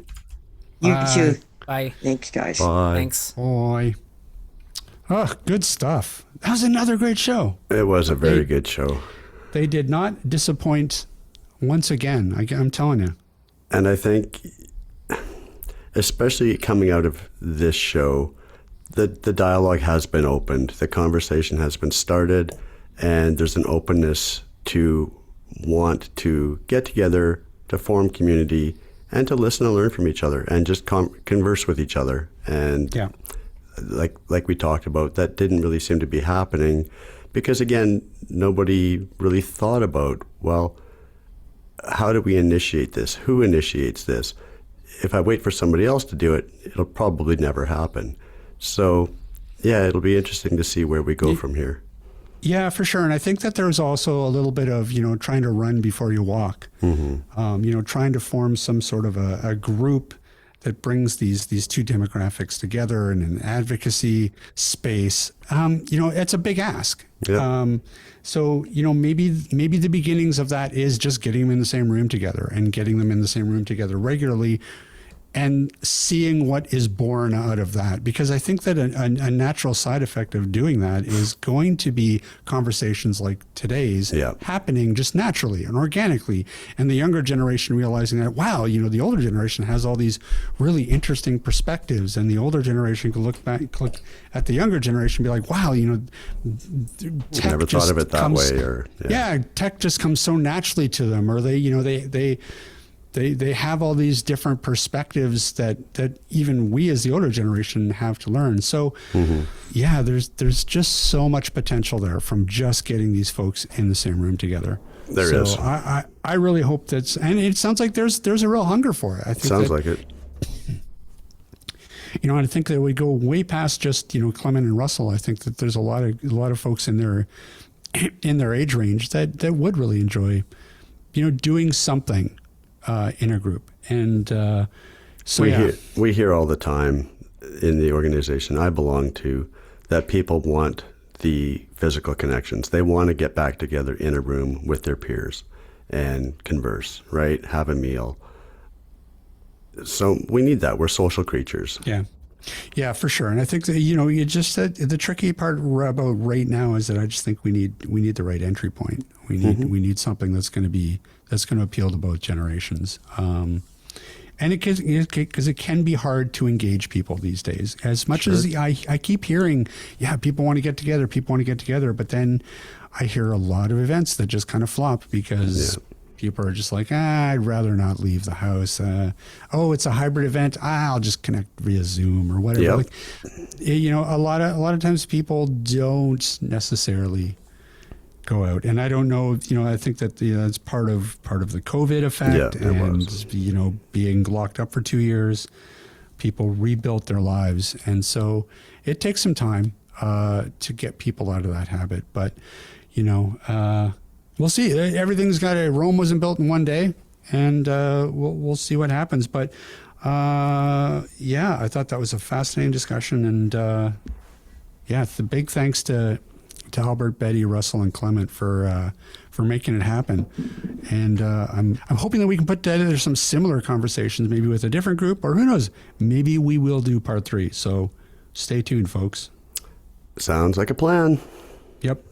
You Bye. too. Bye. Thanks, guys. Bye. Thanks. Boy. Oh, good stuff. That was another great show. It was a very good show. They did not disappoint once again. I'm telling you. And I think, especially coming out of this show, the dialogue has been opened. The conversation has been started, and there's an openness to want to get together, to form community, and to listen and learn from each other, and just converse with each other. And Yeah. like we talked about, that didn't really seem to be happening because, again, nobody really thought about, well, how do we initiate this? Who initiates this? If I wait for somebody else to do it, it'll probably never happen. So, yeah, it'll be interesting to see where we go from here. Yeah, for sure. And I think that there's also a little bit of, trying to run before you walk, trying to form some sort of a group that brings these two demographics together in an advocacy space. It's a big ask. Yeah. So, maybe the beginnings of that is just getting them in the same room together and getting them in the same room together regularly and seeing what is born out of that. Because I think that a natural side effect of doing that is going to be conversations like today's happening just naturally and organically. And the younger generation realizing that, wow, the older generation has all these really interesting perspectives. And the older generation can look at the younger generation and be like, wow, tech Never thought of it that way. Or tech just comes so naturally to them. Or they have all these different perspectives that even we as the older generation have to learn. So, there's just so much potential there from just getting these folks in the same room together. There is. So I really hope and it sounds like there's a real hunger for it. I think Sounds like it. I think that we go way past just Clement and Russell. I think that there's a lot of folks in their age range that would really enjoy doing something in a group. And we hear all the time in the organization I belong to that people want the physical connections. They want to get back together in a room with their peers and converse, right? Have a meal. So we need that. We're social creatures. Yeah, for sure. And I think that, you just said the tricky part about right now is that I just think we need the right entry point. We need something that's going to appeal to both generations. And because it can be hard to engage people these days. As much as I keep hearing, people want to get together, but then I hear a lot of events that just kind of flop because people are just like, I'd rather not leave the house. It's a hybrid event. I'll just connect via Zoom or whatever. Yep. A lot of times people don't necessarily go out, and I don't know. I think that that's part of the COVID effect, being locked up for 2 years. People rebuilt their lives, and so it takes some time to get people out of that habit. But we'll see. Everything's Rome wasn't built in one day, and we'll see what happens. But I thought that was a fascinating discussion, and the big thanks to Albert, Betty, Russell, and Clement for making it happen. And I'm hoping that we can put together some similar conversations, maybe with a different group, or who knows, maybe we will do part 3. So stay tuned, folks. Sounds like a plan. Yep.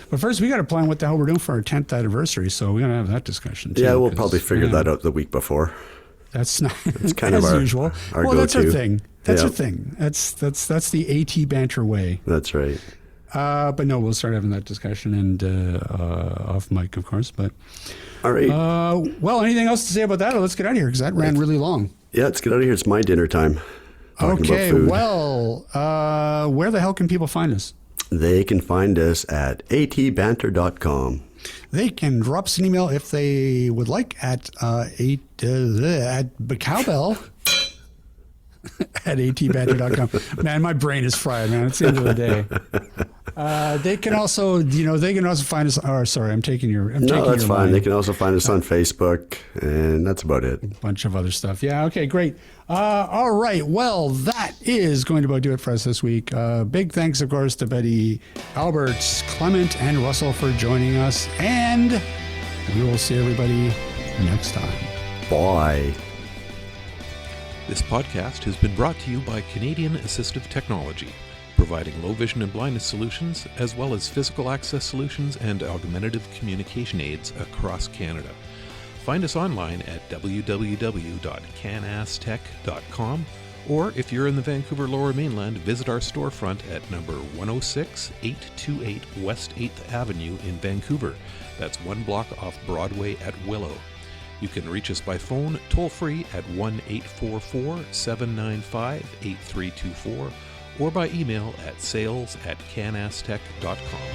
But first, we got to plan what the hell we're doing for our 10th anniversary. So we're going to have that discsion too. Yeah, we'll probably figure that out the week before. That's not. It's kind as of our usual. Our well, go-to. that's our thing. That's our thing. That's the AT Banter way. That's right. But no, we'll start having that discussion and off mic, of course. But All right. well, anything else to say about that? Or let's get out of here because that ran really long. Yeah, let's get out of here. It's my dinner time. Talking Okay, about food. well, where the hell can people find us? They can find us at atbanter.com. They can drop us an email if they would like at cowbell at atbanter.com. Man, my brain is fried, man. It's the end of the day. They can also, find us. Oh, sorry, I'm taking your. No, that's fine. line. They can also find us on Facebook, and that's about it. Bunch of other stuff. Yeah. Okay. Great. All right. Well, that is going to about do it for us this week. Big thanks, of course, to Betty, Albert, Clement, and Russell for joining us, and we will see everybody next time. Bye. This podcast has been brought to you by Canadian Assistive Technology, providing low vision and blindness solutions, as well as physical access solutions and augmentative communication aids across Canada. Find us online at www.canastech.com, or if you're in the Vancouver Lower Mainland, visit our storefront at number 106 828 West 8th Avenue in Vancouver. That's one block off Broadway at Willow. You can reach us by phone toll-free at 1-844-795-8324 or by email at sales@canastech.com.